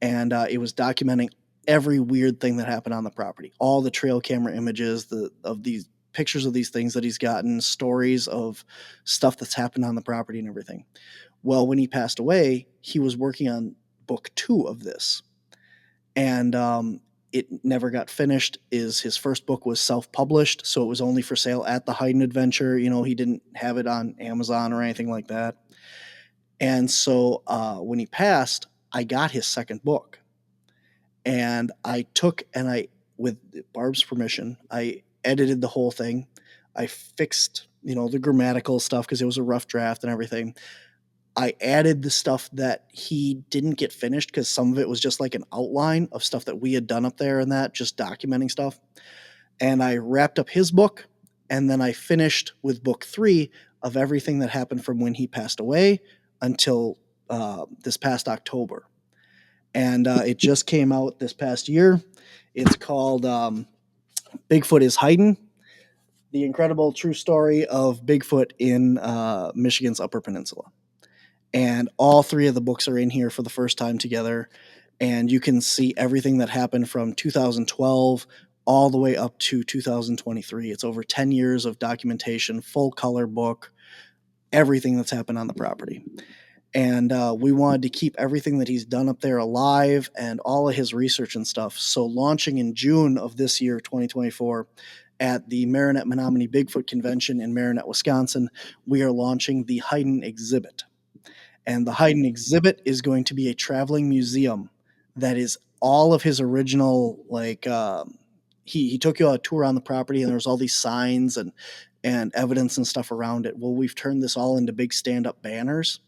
And it was documenting every weird thing that happened on the property, all the trail camera images of these pictures of these things that he's gotten, stories of stuff that's happened on the property and everything. Well, when he passed away, he was working on book 2 of this. And it never got finished. His first book was self-published, so it was only for sale at the Hayden Adventure. He didn't have it on Amazon or anything like that. And so when he passed, I got his second book. And with Barb's permission, I edited the whole thing. I fixed, the grammatical stuff because it was a rough draft and everything. I added the stuff that he didn't get finished because some of it was just like an outline of stuff that we had done up there and that, just documenting stuff. And I wrapped up his book, and then I finished with book 3 of everything that happened from when he passed away until this past October. And it just came out this past year. It's called Bigfoot is Hiding. The Incredible True Story of Bigfoot in Michigan's Upper Peninsula. And all three of the books are in here for the first time together. And you can see everything that happened from 2012 all the way up to 2023. It's over 10 years of documentation, full color book, everything that's happened on the property. And we wanted to keep everything that he's done up there alive and all of his research and stuff. So launching in June of this year, 2024, at the Marinette Menominee Bigfoot Convention in Marinette, Wisconsin, we are launching the Hayden exhibit. And the Hayden exhibit is going to be a traveling museum that is all of his original, like, he took you on a tour on the property, and there's all these signs and evidence and stuff around it. Well, we've turned this all into big stand-up banners,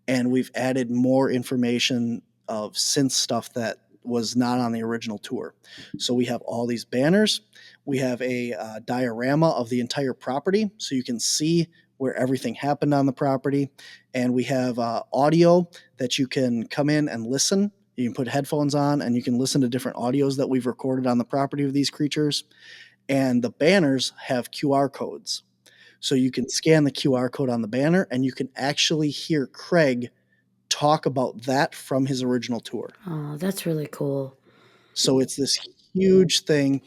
and we've added more information of since stuff that was not on the original tour. So we have all these banners. We have a diorama of the entire property, so you can see where everything happened on the property. And we have audio that you can come in and listen. You can put headphones on and you can listen to different audios that we've recorded on the property of these creatures. And the banners have QR codes. So you can scan the QR code on the banner and you can actually hear Craig talk about that from his original tour. Oh, that's really cool. So it's this huge thing.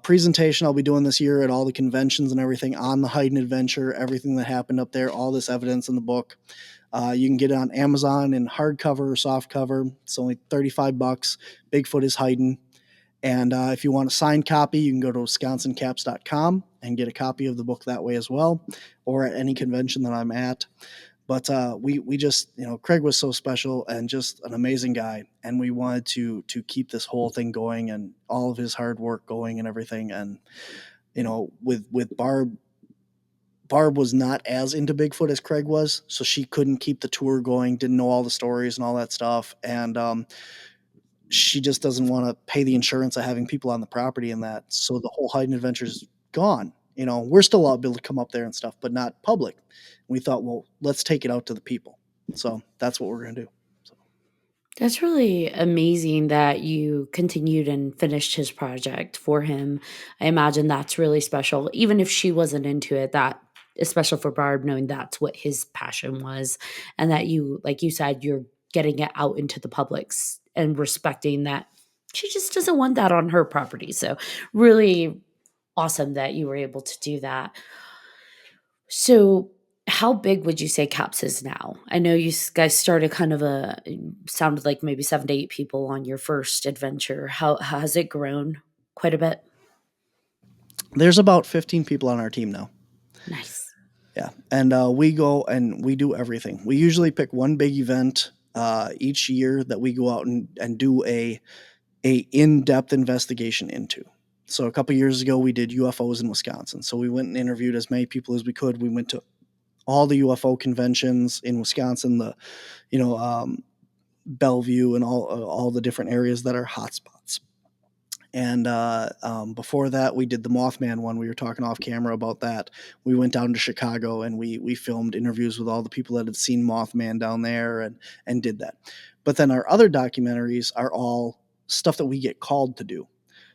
Presentation I'll be doing this year at all the conventions and everything on the Hayden adventure, everything that happened up there, all this evidence in the book. You can get it on Amazon in hardcover or softcover. It's only $35. Bigfoot is Hayden. And if you want a signed copy, you can go to wisconsincap.com and get a copy of the book that way as well, or at any convention that I'm at. But we just, Craig was so special and just an amazing guy, and we wanted to keep this whole thing going and all of his hard work going and everything. And with Barb was not as into Bigfoot as Craig was, so she couldn't keep the tour going, didn't know all the stories and all that stuff, and she just doesn't want to pay the insurance of having people on the property and that. So the whole Hayden adventure is gone. We're still able to come up there and stuff, but not public. We thought, well, let's take it out to the people. So that's what we're going to do. So. That's really amazing that you continued and finished his project for him. I imagine that's really special. Even if she wasn't into it, that is special for Barb, knowing that's what his passion was. And that you, like you said, you're getting it out into the publics and respecting that she just doesn't want that on her property. So really awesome that you were able to do that. So how big would you say C.A.P.S is now? I know you guys started kind of sounded like maybe 7 to 8 people on your first adventure. How has it grown? Quite a bit? There's about 15 people on our team now. Nice. Yeah. And we go and we do everything. We usually pick one big event each year that we go out and do a in-depth investigation into. So a couple years ago, we did UFOs in Wisconsin. So we went and interviewed as many people as we could. We went to all the UFO conventions in Wisconsin, the Bellevue and all the different areas that are hotspots. And before that, we did the Mothman one. We were talking off camera about that. We went down to Chicago and we filmed interviews with all the people that had seen Mothman down there and did that. But then our other documentaries are all stuff that we get called to do.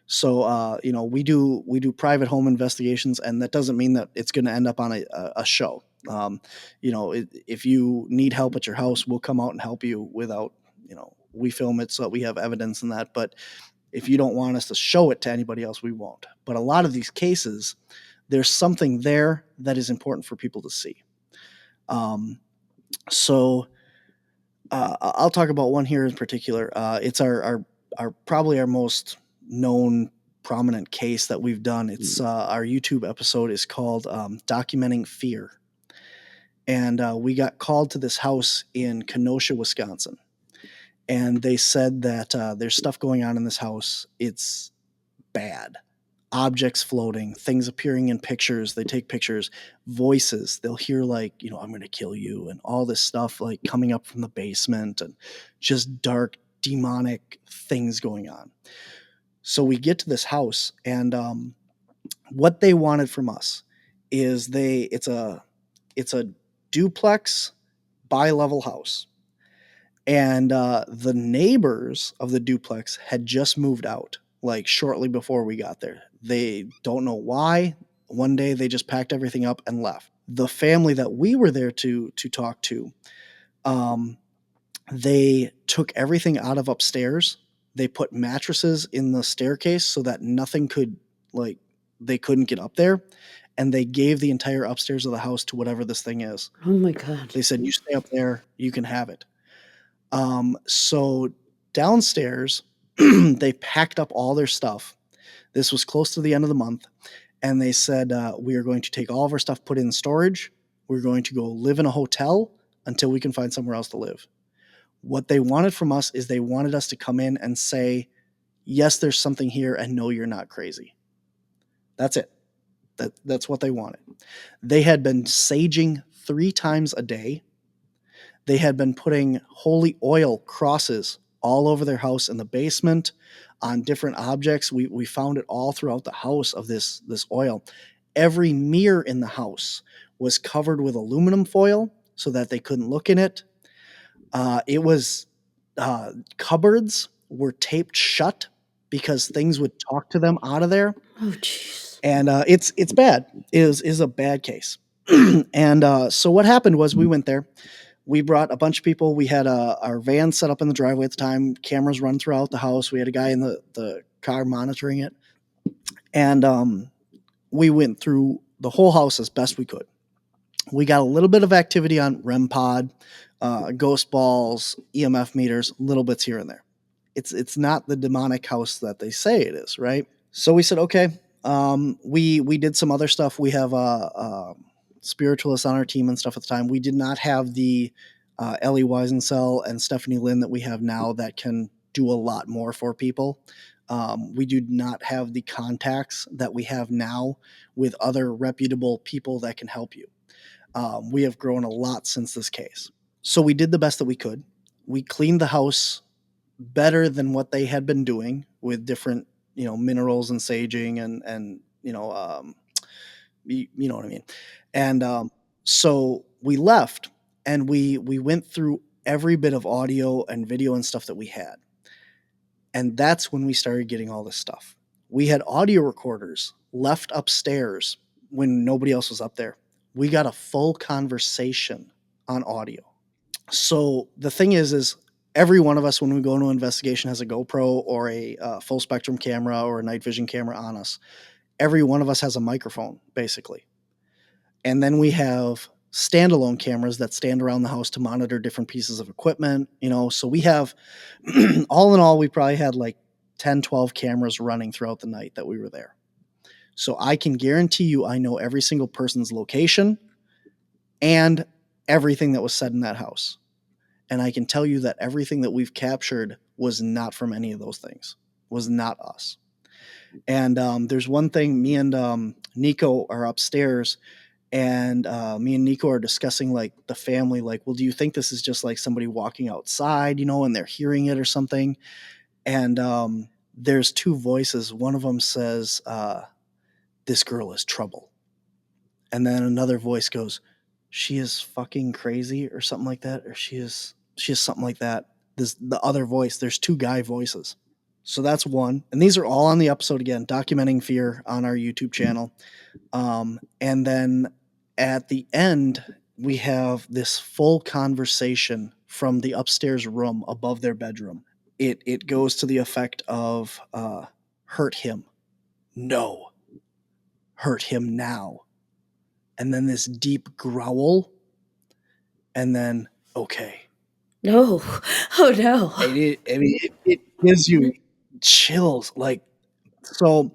So we do private home investigations, and that doesn't mean that it's going to end up on a show. If you need help at your house, we'll come out and help you without, we film it so that we have evidence in that. But if you don't want us to show it to anybody else, we won't. But a lot of these cases, there's something there that is important for people to see. So I'll talk about one here in particular. It's our probably our most known prominent case that we've done. It's our YouTube episode is called Documenting Fear. And we got called to this house in Kenosha, Wisconsin. And they said that there's stuff going on in this house. It's bad. Objects floating, things appearing in pictures. They take pictures, voices. They'll hear like, I'm going to kill you, and all this stuff like coming up from the basement, and just dark, demonic things going on. So we get to this house, and what they wanted from us is it's a duplex bi-level house. And the neighbors of the duplex had just moved out, like shortly before we got there. They don't know why. one day they just packed everything up and left. The family that we were there to talk to, they took everything out of upstairs. They put mattresses in the staircase so that nothing could, like, they couldn't get up there. And they gave the entire upstairs of the house to whatever this thing is. Oh my God. They said, you stay up there, you can have it. So downstairs, they packed up all their stuff. This was close to the end of the month. And they said, we are going to take all of our stuff, put it in storage. We're going to go live in a hotel until we can find somewhere else to live. What they wanted from us is they wanted us to come in and say, yes, there's something here, and no, you're not crazy. That's it. That's what they wanted. They had been saging 3 times a day. They had been putting holy oil crosses all over their house in the basement on different objects. We found it all throughout the house of this oil. Every mirror in the house was covered with aluminum foil so that they couldn't look in it. Cupboards were taped shut because things would talk to them out of there. Oh, jeez. And it's bad. It is a bad case. And so what happened was we went there. We brought a bunch of people. We had our van set up in the driveway at the time, cameras run throughout the house. We had a guy in the car monitoring it. And we went through the whole house as best we could. We got a little bit of activity on REM pod, ghost balls, EMF meters, little bits here and there. It's not the demonic house that they say it is, right? So we said, okay. We did some other stuff. We have spiritualists on our team and stuff at the time. We did not have the Ellie Weisensell and Stephanie Lynn that we have now that can do a lot more for people. We do not have the contacts that we have now with other reputable people that can help you. We have grown a lot since this case. So we did the best that we could. We cleaned the house better than what they had been doing with different, minerals and saging and you know what I mean. And so we left and we went through every bit of audio and video and stuff that we had. And that's when we started getting all this stuff. We had audio recorders left upstairs when nobody else was up there. We got a full conversation on audio. So the thing is every one of us, when we go into an investigation, has a GoPro or a full spectrum camera or a night vision camera on us. Every one of us has a microphone, basically. And then we have standalone cameras that stand around the house to monitor different pieces of equipment, so we have, all in all, we probably had like 10, 12 cameras running throughout the night that we were there. So I can guarantee you, I know every single person's location and everything that was said in that house. And I can tell you that everything that we've captured was not from any of those things, was not us. And there's one thing, me and Nico are upstairs, and me and Nico are discussing like the family, like, well, do you think this is just like somebody walking outside, and they're hearing it or something? And there's 2 voices. One of them says, this girl is trouble. And then another voice goes, she is fucking crazy or something like that. Or she is something like that. The other voice, there's 2 guy voices. So that's one. And these are all on the episode again, Documenting Fear on our YouTube channel. And then at the end, we have this full conversation from the upstairs room above their bedroom. It goes to the effect of, hurt him. No. Hurt him now. And then this deep growl. And then, okay. No. Oh, no. It gives you chills. Like, so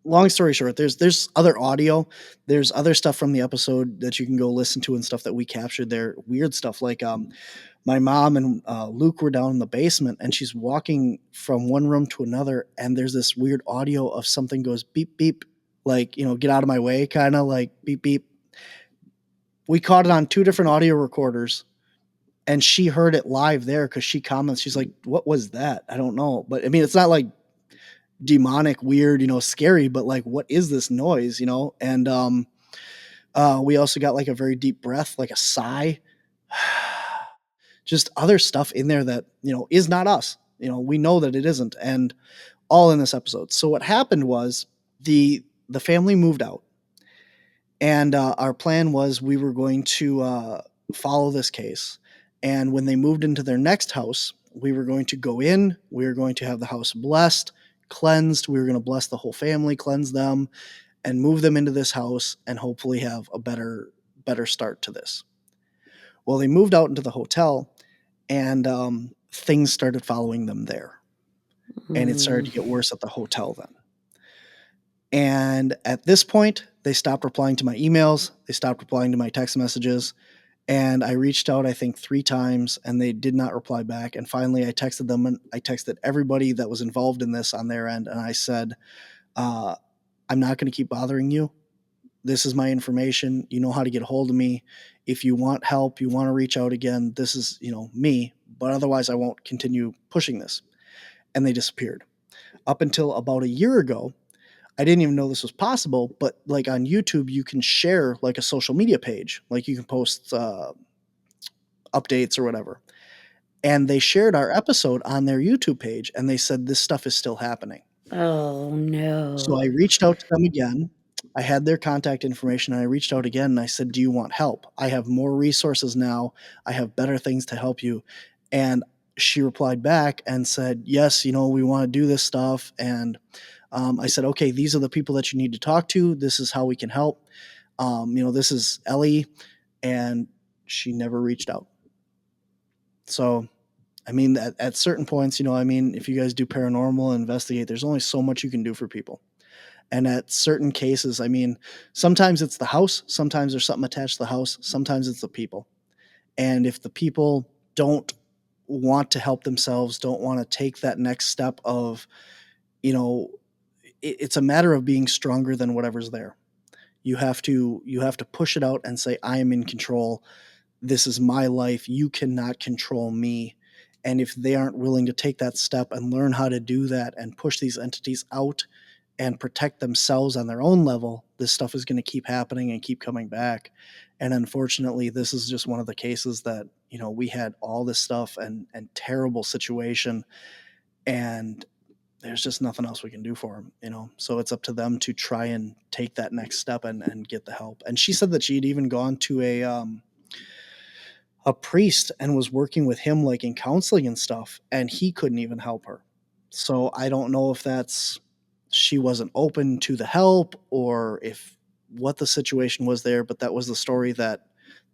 long story short, there's other audio. There's other stuff from the episode that you can go listen to and stuff that we captured there. Weird stuff like my mom and Luke were down in the basement and she's walking from one room to another and there's this weird audio of something goes beep, beep, like, get out of my way, kind of like beep, beep. We caught it on 2 different audio recorders and she heard it live there because she comments, she's like, what was that? I don't know. But I mean, it's not like demonic, weird, scary, but like, what is this noise, And we also got like a very deep breath, like a sigh, just other stuff in there that, is not us. We know that it isn't, and all in this episode. So what happened was the family moved out. And our plan was we were going to follow this case. And when they moved into their next house, we were going to go in, we were going to have the house blessed, cleansed. We were going to bless the whole family, cleanse them, and move them into this house and hopefully have a better start to this. Well, they moved out into the hotel, and things started following them there. And it started to get worse at the hotel then. And at this point, they stopped replying to my emails, they stopped replying to my text messages, and I reached out, I think, 3 times, and they did not reply back. And finally, I texted them, and I texted everybody that was involved in this on their end, and I said, I'm not going to keep bothering you. This is my information. You know how to get a hold of me. If you want help, you want to reach out again, this is, me. But otherwise, I won't continue pushing this. And they disappeared. Up until about a year ago, I didn't even know this was possible, but like on YouTube, you can share like a social media page. Like you can post updates or whatever. And they shared our episode on their YouTube page, and they said this stuff is still happening. Oh So no. I reached out to them again. I had their contact information, and I reached out again, and I said, "Do you want help? I have more resources now. I have better things to help you." And she replied back and said, "Yes, we want to do this stuff." And I said, "Okay, these are the people that you need to talk to. This is how we can help. This is Ellie." And she never reached out. So, I mean, at certain points, if you guys do paranormal and investigate, there's only so much you can do for people. And at certain cases, I mean, sometimes it's the house, sometimes there's something attached to the house, sometimes it's the people. And if the people don't want to help themselves, don't want to take that next step of, it's a matter of being stronger than whatever's there. You have to push it out and say, I am in control. This is my life. You cannot control me. And if they aren't willing to take that step and learn how to do that and push these entities out and protect themselves on their own level, this stuff is going to keep happening and keep coming back. And unfortunately, this is just one of the cases that, we had all this stuff and terrible situation, and there's just nothing else we can do for them. So it's up to them to try and take that next step and get the help. And she said that she'd even gone to a priest and was working with him like in counseling and stuff, and he couldn't even help her. So I don't know if that's she wasn't open to the help or if what the situation was there, but that was the story that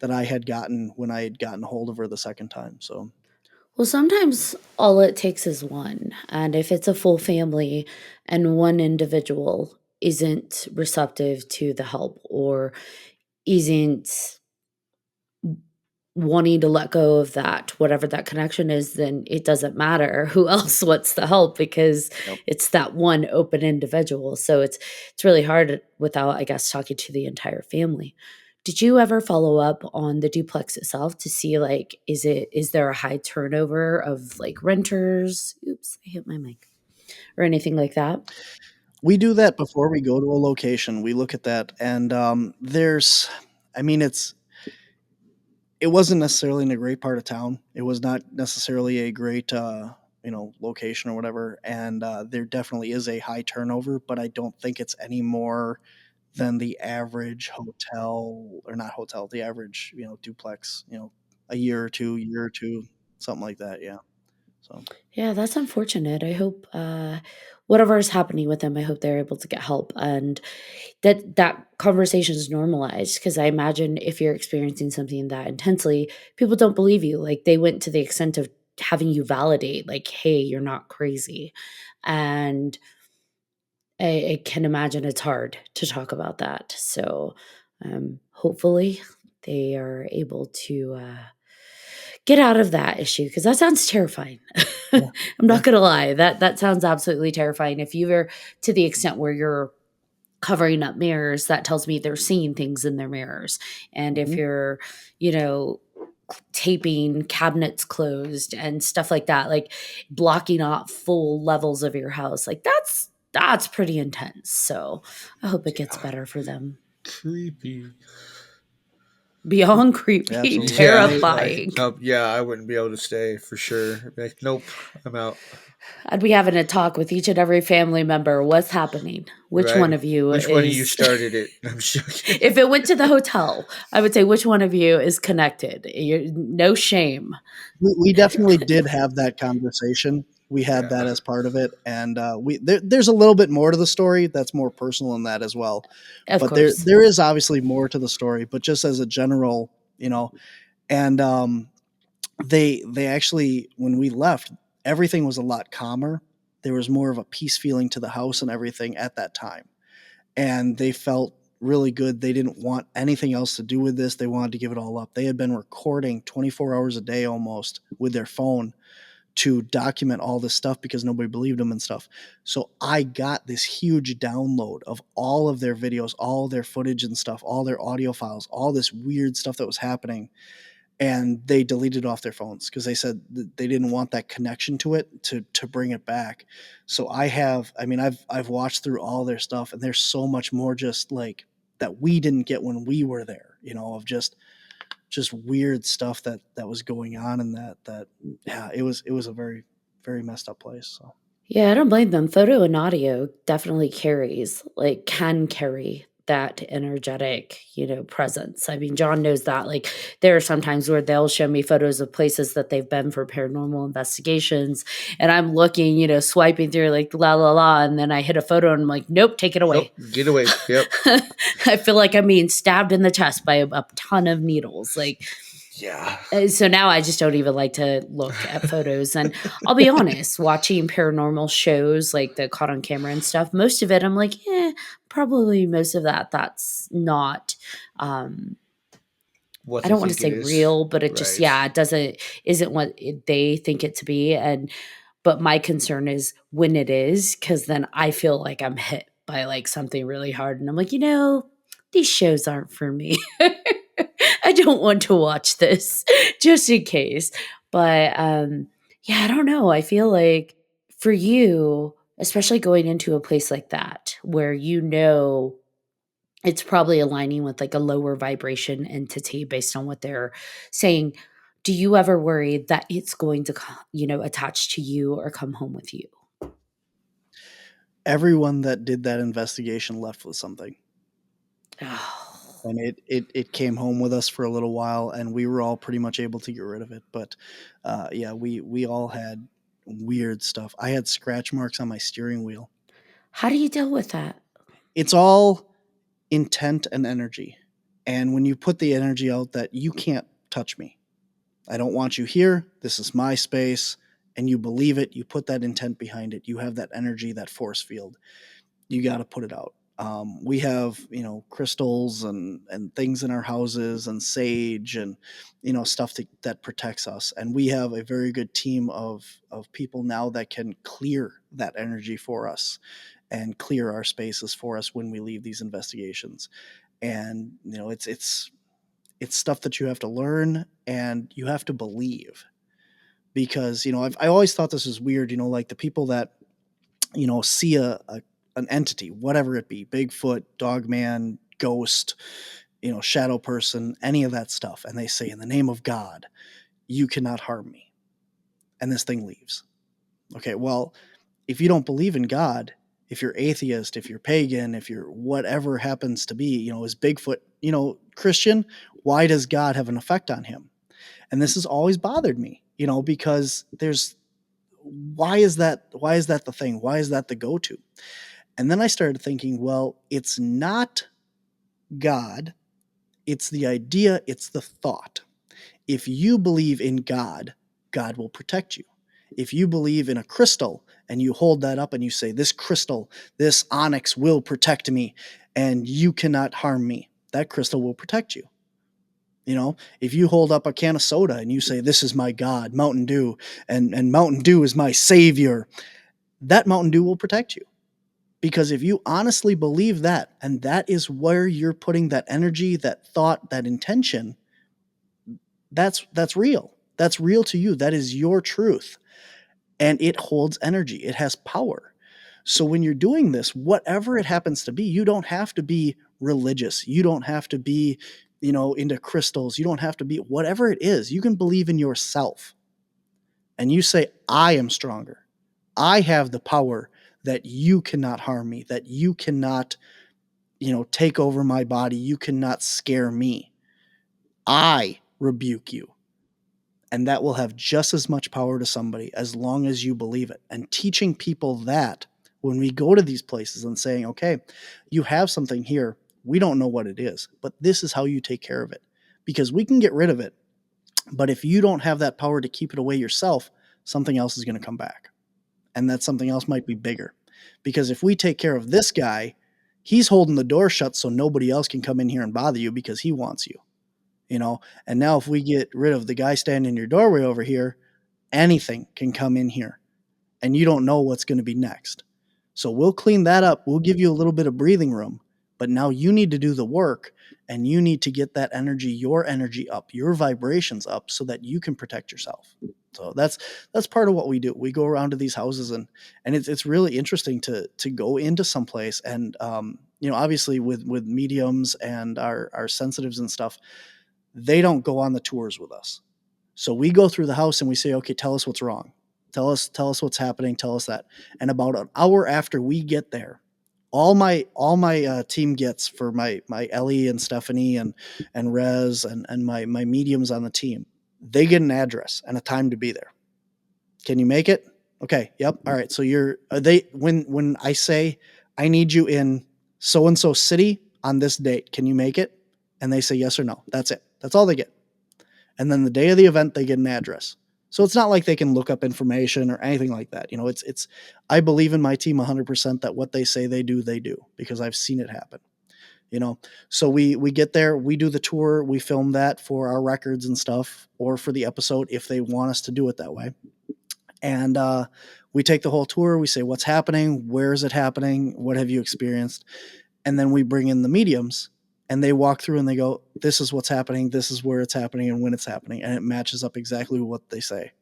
I had gotten when I had gotten a hold of her the second time. So Well, sometimes all it takes is one. And if it's a full family and one individual isn't receptive to the help or isn't wanting to let go of that, whatever that connection is, then it doesn't matter who else wants the help because yep. it's that one open individual. So it's really hard without, I guess, talking to the entire family. Did you ever follow up on the duplex itself to see like is there a high turnover of like renters? Oops, I hit my mic. Or anything like that? We do that before we go to a location. We look at that, and I mean, it wasn't necessarily in a great part of town. It was not necessarily a great, location or whatever. And there definitely is a high turnover, but I don't think it's any more than the average hotel, or not hotel, the average, duplex, a year or two, something like that. Yeah. So, Yeah, that's unfortunate. I hope whatever is happening with them, I hope they're able to get help and that conversation is normalized. Because I imagine if you're experiencing something that intensely, people don't believe you. Like they went to the extent of having you validate, like, hey, you're not crazy. And I can imagine it's hard to talk about that. So hopefully they are able to get out of that issue because that sounds terrifying. yeah. I'm Yeah. not gonna lie. That sounds absolutely terrifying. If you were to the extent where you're covering up mirrors, that tells me they're seeing things in their mirrors. And if Mhm. you're, you know, taping cabinets closed and stuff like that, like blocking off full levels of your house, like that's pretty intense. So I hope it gets better for them. Creepy. beyond creepy, Absolutely. terrifying. Yeah, I wouldn't be able to stay for sure. I'd be like, nope, I'm out. I'd be having a talk with each and every family member. What's happening? Which Right? one of you Which one of you is? started it? I'm joking. If it went to the hotel, I would say which one of you is connected. No shame. We definitely did have that conversation. We had Yeah. that as part of it, and there's a little bit more to the story that's more personal than that as well. Of But course. there is obviously more to the story. But just as a general, and they actually, when we left, everything was a lot calmer. There was more of a peace feeling to the house and everything at that time, and they felt really good. They didn't want anything else to do with this. They wanted to give it all up. They had been recording 24 hours a day almost with their phone to document all this stuff because nobody believed them and stuff. So I got this huge download of all of their videos, all their footage and stuff, all their audio files, all this weird stuff that was happening. And they deleted off their phones because they said that they didn't want that connection to it to bring it back. So I've watched through all their stuff, and there's so much more just like that we didn't get when we were there, of just weird stuff that was going on, and that yeah, it was a very, very messed up place. So Yeah, I don't blame them. Photo and audio definitely can carry that energetic, presence. I mean, John knows that. Like, there are some times where they'll show me photos of places that they've been for paranormal investigations, and I'm looking, swiping through like la la la, and then I hit a photo and I'm like, nope, take it away. Nope, get away. Yep. I feel like I'm being stabbed in the chest by a ton of needles. Like, Yeah. so now I just don't even like to look at photos. And I'll be honest, watching paranormal shows like the caught on camera and stuff, most of it I'm like, probably most of that's not What I they don't want to think say it is. real, but it just it isn't what they think it to be. But my concern is when it is, because then I feel like I'm hit by like something really hard, and I'm like, these shows aren't for me. I don't want to watch this just in case. But yeah, I don't know. I feel like for you, especially going into a place like that where it's probably aligning with like a lower vibration entity based on what they're saying. Do you ever worry that it's going to, attach to you or come home with you? everyone that did that investigation left with something. Oh, And it came home with us for a little while, and we were all pretty much able to get rid of it. But yeah, we all had weird stuff. I had scratch marks on my steering wheel. how do you deal with that? It's all intent and energy. And when you put the energy out that you can't touch me, I don't want you here, this is my space, and you believe it, you put that intent behind it, you have that energy, that force field, you got to put it out. We have, crystals and things in our houses and sage and, stuff that protects us. And we have a very good team of people now that can clear that energy for us and clear our spaces for us when we leave these investigations. And, it's stuff that you have to learn and you have to believe because, I always thought this was weird, like the people that, see an entity, whatever it be, Bigfoot, Dogman, ghost, shadow person, any of that stuff. And they say, in the name of God, you cannot harm me. And this thing leaves. Okay, well, if you don't believe in God, if you're atheist, if you're pagan, if you're whatever happens to be, is Bigfoot, Christian, why does God have an effect on him? And this has always bothered me, because why is that the thing? Why is that the go-to? And then I started thinking, well, it's not God, it's the idea, it's the thought. If you believe in God, God will protect you. If you believe in a crystal and you hold that up and you say, this crystal, this onyx will protect me and you cannot harm me, that crystal will protect you. If you hold up a can of soda and you say, this is my God, Mountain Dew, and Mountain Dew is my savior, that Mountain Dew will protect you. Because if you honestly believe that, and that is where you're putting that energy, that thought, that intention, that's real. That's real to you. That is your truth. And it holds energy. It has power. So when you're doing this, whatever it happens to be, you don't have to be religious. You don't have to be, into crystals. You don't have to be whatever it is. You can believe in yourself. And you say, I am stronger. I have the power that you cannot harm me, that you cannot, take over my body. You cannot scare me. I rebuke you. And that will have just as much power to somebody as long as you believe it. And teaching people that when we go to these places and saying, okay, you have something here. We don't know what it is, but this is how you take care of it. Because we can get rid of it. But if you don't have that power to keep it away yourself, something else is going to come back. And that something else might be bigger. Because if we take care of this guy, he's holding the door shut so nobody else can come in here and bother you because he wants you. And now if we get rid of the guy standing in your doorway over here, anything can come in here and you don't know what's going to be next. So we'll clean that up. We'll give you a little bit of breathing room, but now you need to do the work and you need to get that energy, your energy up, your vibrations up so that you can protect yourself. So that's part of what we do. We go around to these houses and it's really interesting to go into some place and obviously with mediums and our sensitives and stuff, they don't go on the tours with us. So we go through the house and we say, okay, tell us what's wrong. Tell us what's happening. Tell us that. And about an hour after we get there, all my team gets for my Ellie and Stephanie and Rez and my mediums on the team, they get an address and a time to be there. Can you make it? Okay. Yep. All right. So when I say I need you in so and so city on this date, can you make it? And they say yes or no. That's it. That's all they get. And then the day of the event, they get an address. So it's not like they can look up information or anything like that. It's I believe in my team 100% that what they say they do because I've seen it happen. So we get there, we do the tour, we film that for our records and stuff, or for the episode if they want us to do it that way. And we take the whole tour. We say, what's happening? Where is it happening? What have you experienced? And then we bring in the mediums and they walk through and they go, this is what's happening. This is where it's happening and when it's happening. And it matches up exactly what they say.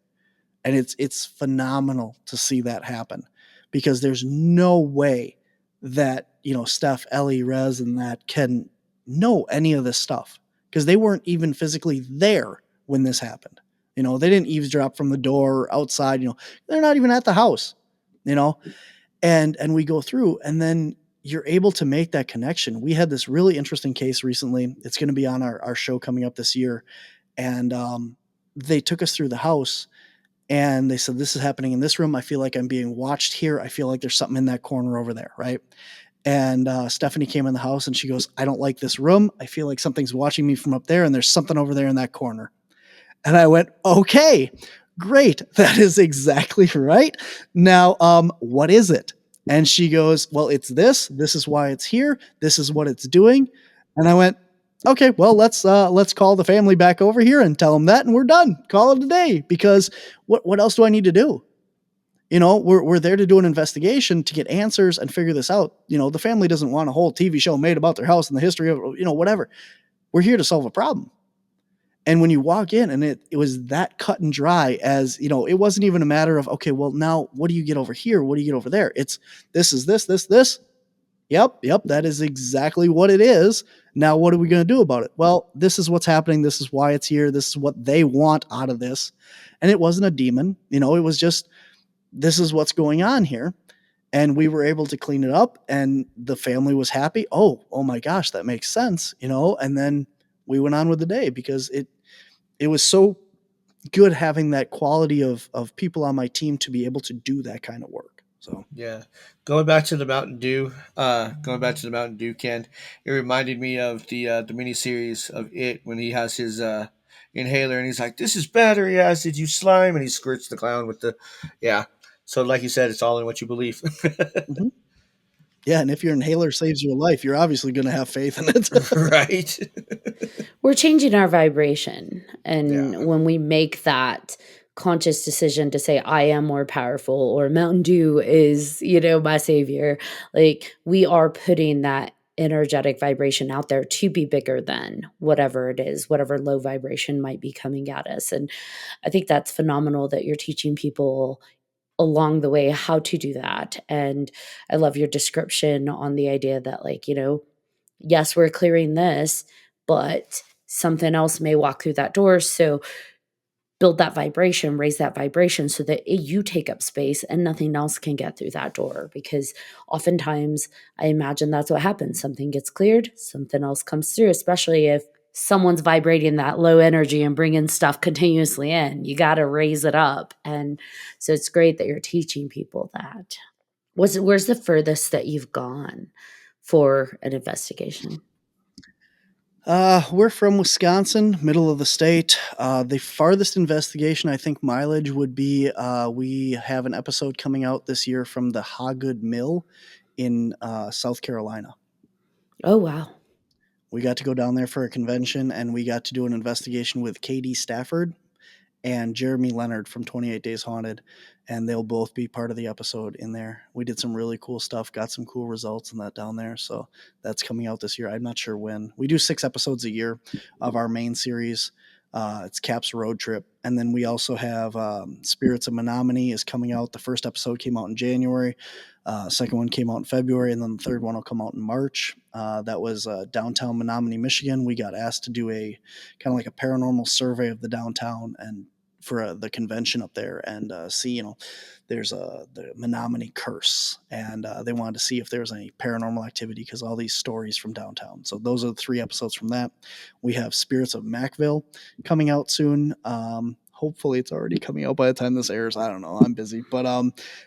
And it's phenomenal to see that happen because there's no way that, Steph, Ellie, Rez, and that can know any of this stuff because they weren't even physically there when this happened. They didn't eavesdrop from the door or outside, they're not even at the house, and we go through and then you're able to make that connection. We had this really interesting case recently. It's going to be on our show coming up this year. And they took us through the house and they said, this is happening in this room. I feel like I'm being watched here. I feel like there's something in that corner over there. Right. And Stephanie came in the house and she goes, I don't like this room. I feel like something's watching me from up there and there's something over there in that corner. And I went, okay, great. That is exactly right. Now, what is it? And she goes, well, it's this. This is why it's here. This is what it's doing. And I went, okay, well, let's call the family back over here and tell them that, and we're done. Call it a day. Because what else do I need to do? We're there to do an investigation to get answers and figure this out. The family doesn't want a whole TV show made about their house and the history of, whatever. We're here to solve a problem. And when you walk in and it was that cut and dry as, it wasn't even a matter of, okay, well, now what do you get over here? What do you get over there? It's this is this. Yep. That is exactly what it is. Now, what are we going to do about it? Well, this is what's happening. This is why it's here. This is what they want out of this. And it wasn't a demon. It was just, this is what's going on here. And we were able to clean it up and the family was happy. Oh my gosh, that makes sense. And then we went on with the day because it was so good having that quality of people on my team to be able to do that kind of work. So Yeah, going back to the Mountain Dew, Ken, it reminded me of the miniseries of It when he has his inhaler and he's like, "This is battery acid, you slime," and he squirts the clown with the, yeah. So, like you said, it's all in what you believe. mm-hmm. Yeah, and if your inhaler saves your life, you're obviously going to have faith in it. Right. We're changing our vibration. And when we make that conscious decision to say, I am more powerful, or Mountain Dew is, my savior, like we are putting that energetic vibration out there to be bigger than whatever it is, whatever low vibration might be coming at us. And I think that's phenomenal that you're teaching people along the way how to do that. And I love your description on the idea that, like, yes, we're clearing this, but something else may walk through that door. So build that vibration, raise that vibration so that you take up space and nothing else can get through that door. Because oftentimes, I imagine that's what happens. Something gets cleared, something else comes through, especially if someone's vibrating that low energy and bringing stuff continuously in. You got to raise it up. And so it's great that you're teaching people that. Where's the furthest that you've gone for an investigation? We're from Wisconsin, middle of the state. The farthest investigation, I think, mileage would be we have an episode coming out this year from the Hagood Mill in South Carolina. Oh, wow. We got to go down there for a convention, and we got to do an investigation with Katie Stafford and Jeremy Leonard from 28 Days Haunted, and they'll both be part of the episode in there. We did some really cool stuff, got some cool results in that down there, so that's coming out this year. I'm not sure when. We do 6 episodes a year of our main series. It's C.A.P.S Road Trip, and then we also have Spirits of Menominee is coming out. The first episode came out in January. Second one came out in February, and then the third one will come out in March. That was downtown Menominee, Michigan. We got asked to do a kind of like a paranormal survey of the downtown and for the convention up there and see, there's the Menominee curse, and they wanted to see if there was any paranormal activity because all these stories from downtown. So those are the 3 episodes from that. We have Spirits of Macville coming out soon. Hopefully it's already coming out by the time this airs. I don't know. I'm busy, but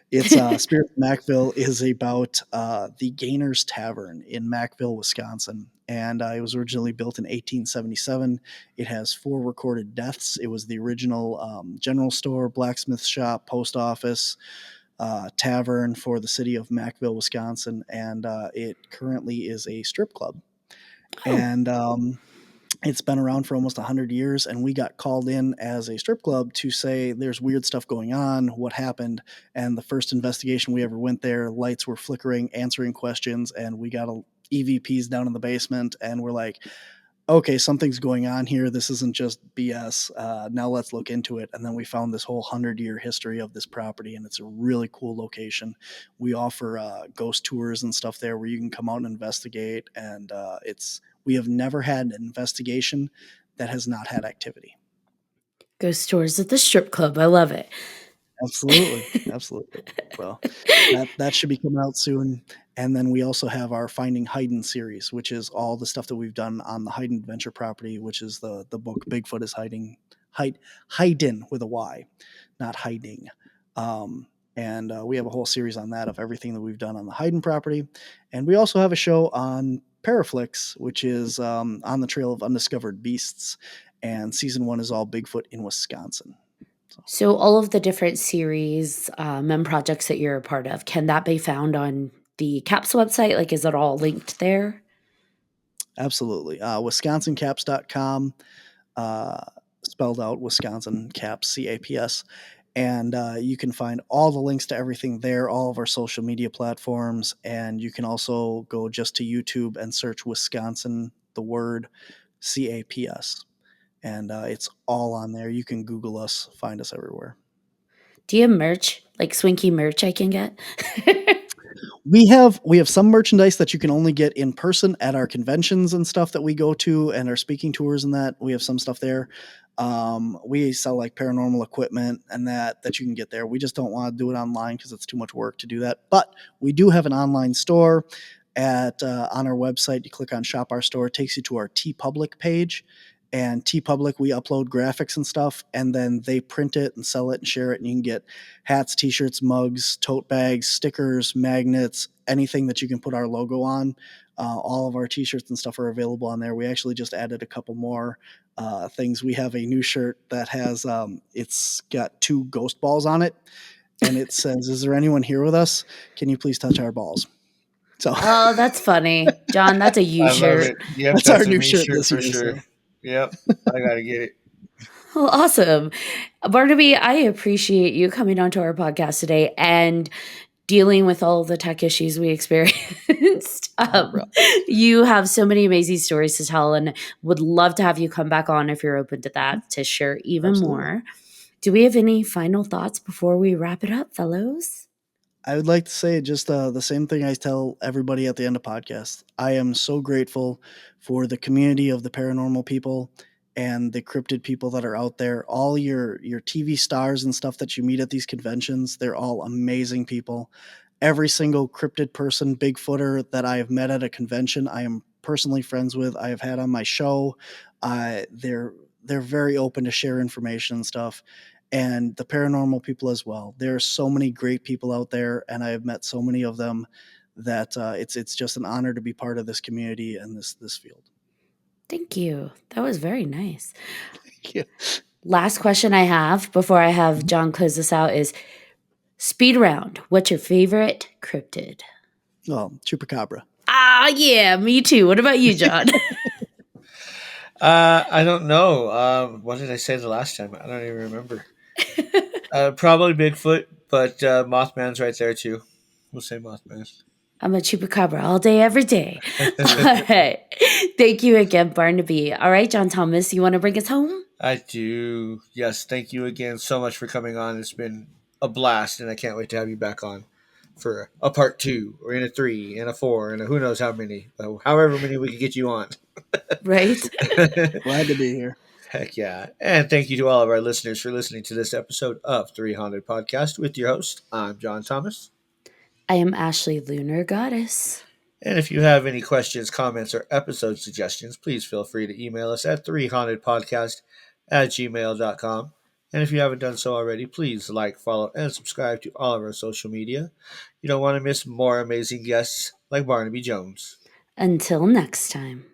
it's Spirit of Macville is about the Gainers Tavern in Macville, Wisconsin, and it was originally built in 1877. It has 4 recorded deaths. It was the original general store, blacksmith shop, post office, tavern for the city of Macville, Wisconsin, and it currently is a strip club. And it's been around for almost 100 years, and we got called in as a strip club to say there's weird stuff going on, what happened. And the first investigation we ever went there, lights were flickering, answering questions, and we got EVPs down in the basement, and we're like, okay, something's going on here. This isn't just BS. Now let's look into it. And then we found this whole 100-year history of this property, and it's a really cool location. We offer ghost tours and stuff there where you can come out and investigate, and we have never had an investigation that has not had activity. Ghost tours at the strip club. I love it. Absolutely. Absolutely. Well, that should be coming out soon. And then we also have our Finding Hayden series, which is all the stuff that we've done on the Hayden Adventure property, which is the book Bigfoot is Hiding, Hayden with a Y, not hiding. And we have a whole series on that of everything that we've done on the Hayden property. And we also have a show on Paraflix, which is on the trail of undiscovered beasts. And season 1 is all Bigfoot in Wisconsin. So all of the different series and projects that you're a part of, can that be found on the C.A.P.S website? Like, is it all linked there? Absolutely. WisconsinCaps.com, spelled out Wisconsin Caps, C.A.P.S. And you can find all the links to everything there, all of our social media platforms. And you can also go just to YouTube and search Wisconsin, the word C.A.P.S. And it's all on there. You can Google us, find us everywhere. Do you have merch, like Swinky merch I can get? We have some merchandise that you can only get in person at our conventions and stuff that we go to, and our speaking tours and that. We have some stuff there. We sell like paranormal equipment and that you can get there. We just don't want to do it online because it's too much work to do that. But we do have an online store on our website. You click on Shop Our Store, it takes you to our TeePublic page. And TeePublic, we upload graphics and stuff, and then they print it and sell it and share it. And you can get hats, t-shirts, mugs, tote bags, stickers, magnets, anything that you can put our logo on. All of our t-shirts and stuff are available on there. We actually just added a couple more things. We have a new shirt that has, it's got 2 ghost balls on it. And it says, "Is there anyone here with us? Can you please touch our balls?" So, Oh, that's funny. John, that's a you I love shirt. it. Yep, that's our a new me shirt this for year. sure. So. Yep, I gotta get it. Well, awesome. Barnaby, I appreciate you coming onto our podcast today and dealing with all the tech issues we experienced. You have so many amazing stories to tell, and would love to have you come back on if you're open to that, to share even Absolutely. more. Do we have any final thoughts before we wrap it up, fellows? I would like to say just the same thing I tell everybody at the end of podcasts. I am so grateful for the community of the paranormal people and the cryptid people that are out there. All your TV stars and stuff that you meet at these conventions, they're all amazing people. Every single cryptid person, Bigfooter that I have met at a convention, I am personally friends with. I have had on my show. They're very open to share information and stuff, and the paranormal people as well. There are so many great people out there, and I have met so many of them that it's just an honor to be part of this community and this field. Thank you. That was very nice. Yeah. Last question I have before I have John close this out is speed round. What's your favorite cryptid? Well, chupacabra. Ah, yeah, me too. What about you, John? I don't know. What did I say the last time? I don't even remember. Probably Bigfoot, but Mothman's right there too. We'll say Mothman. I'm a chupacabra all day, every day. All right. Thank you again, Barnaby. All right, John Thomas, you want to bring us home? I do. Yes, thank you again so much for coming on. It's been a blast, and I can't wait to have you back on for a part 2, or in a 3, and a 4, and a who knows how many, however many we can get you on. Right? Glad to be here. Heck yeah. And thank you to all of our listeners for listening to this episode of 300 Podcast with your host. I'm John Thomas. I am Ashley Lunar Goddess. And if you have any questions, comments, or episode suggestions, please feel free to email us at 3hauntedpodcast@gmail.com. And if you haven't done so already, please like, follow, and subscribe to all of our social media. You don't want to miss more amazing guests like Barnaby Jones. Until next time.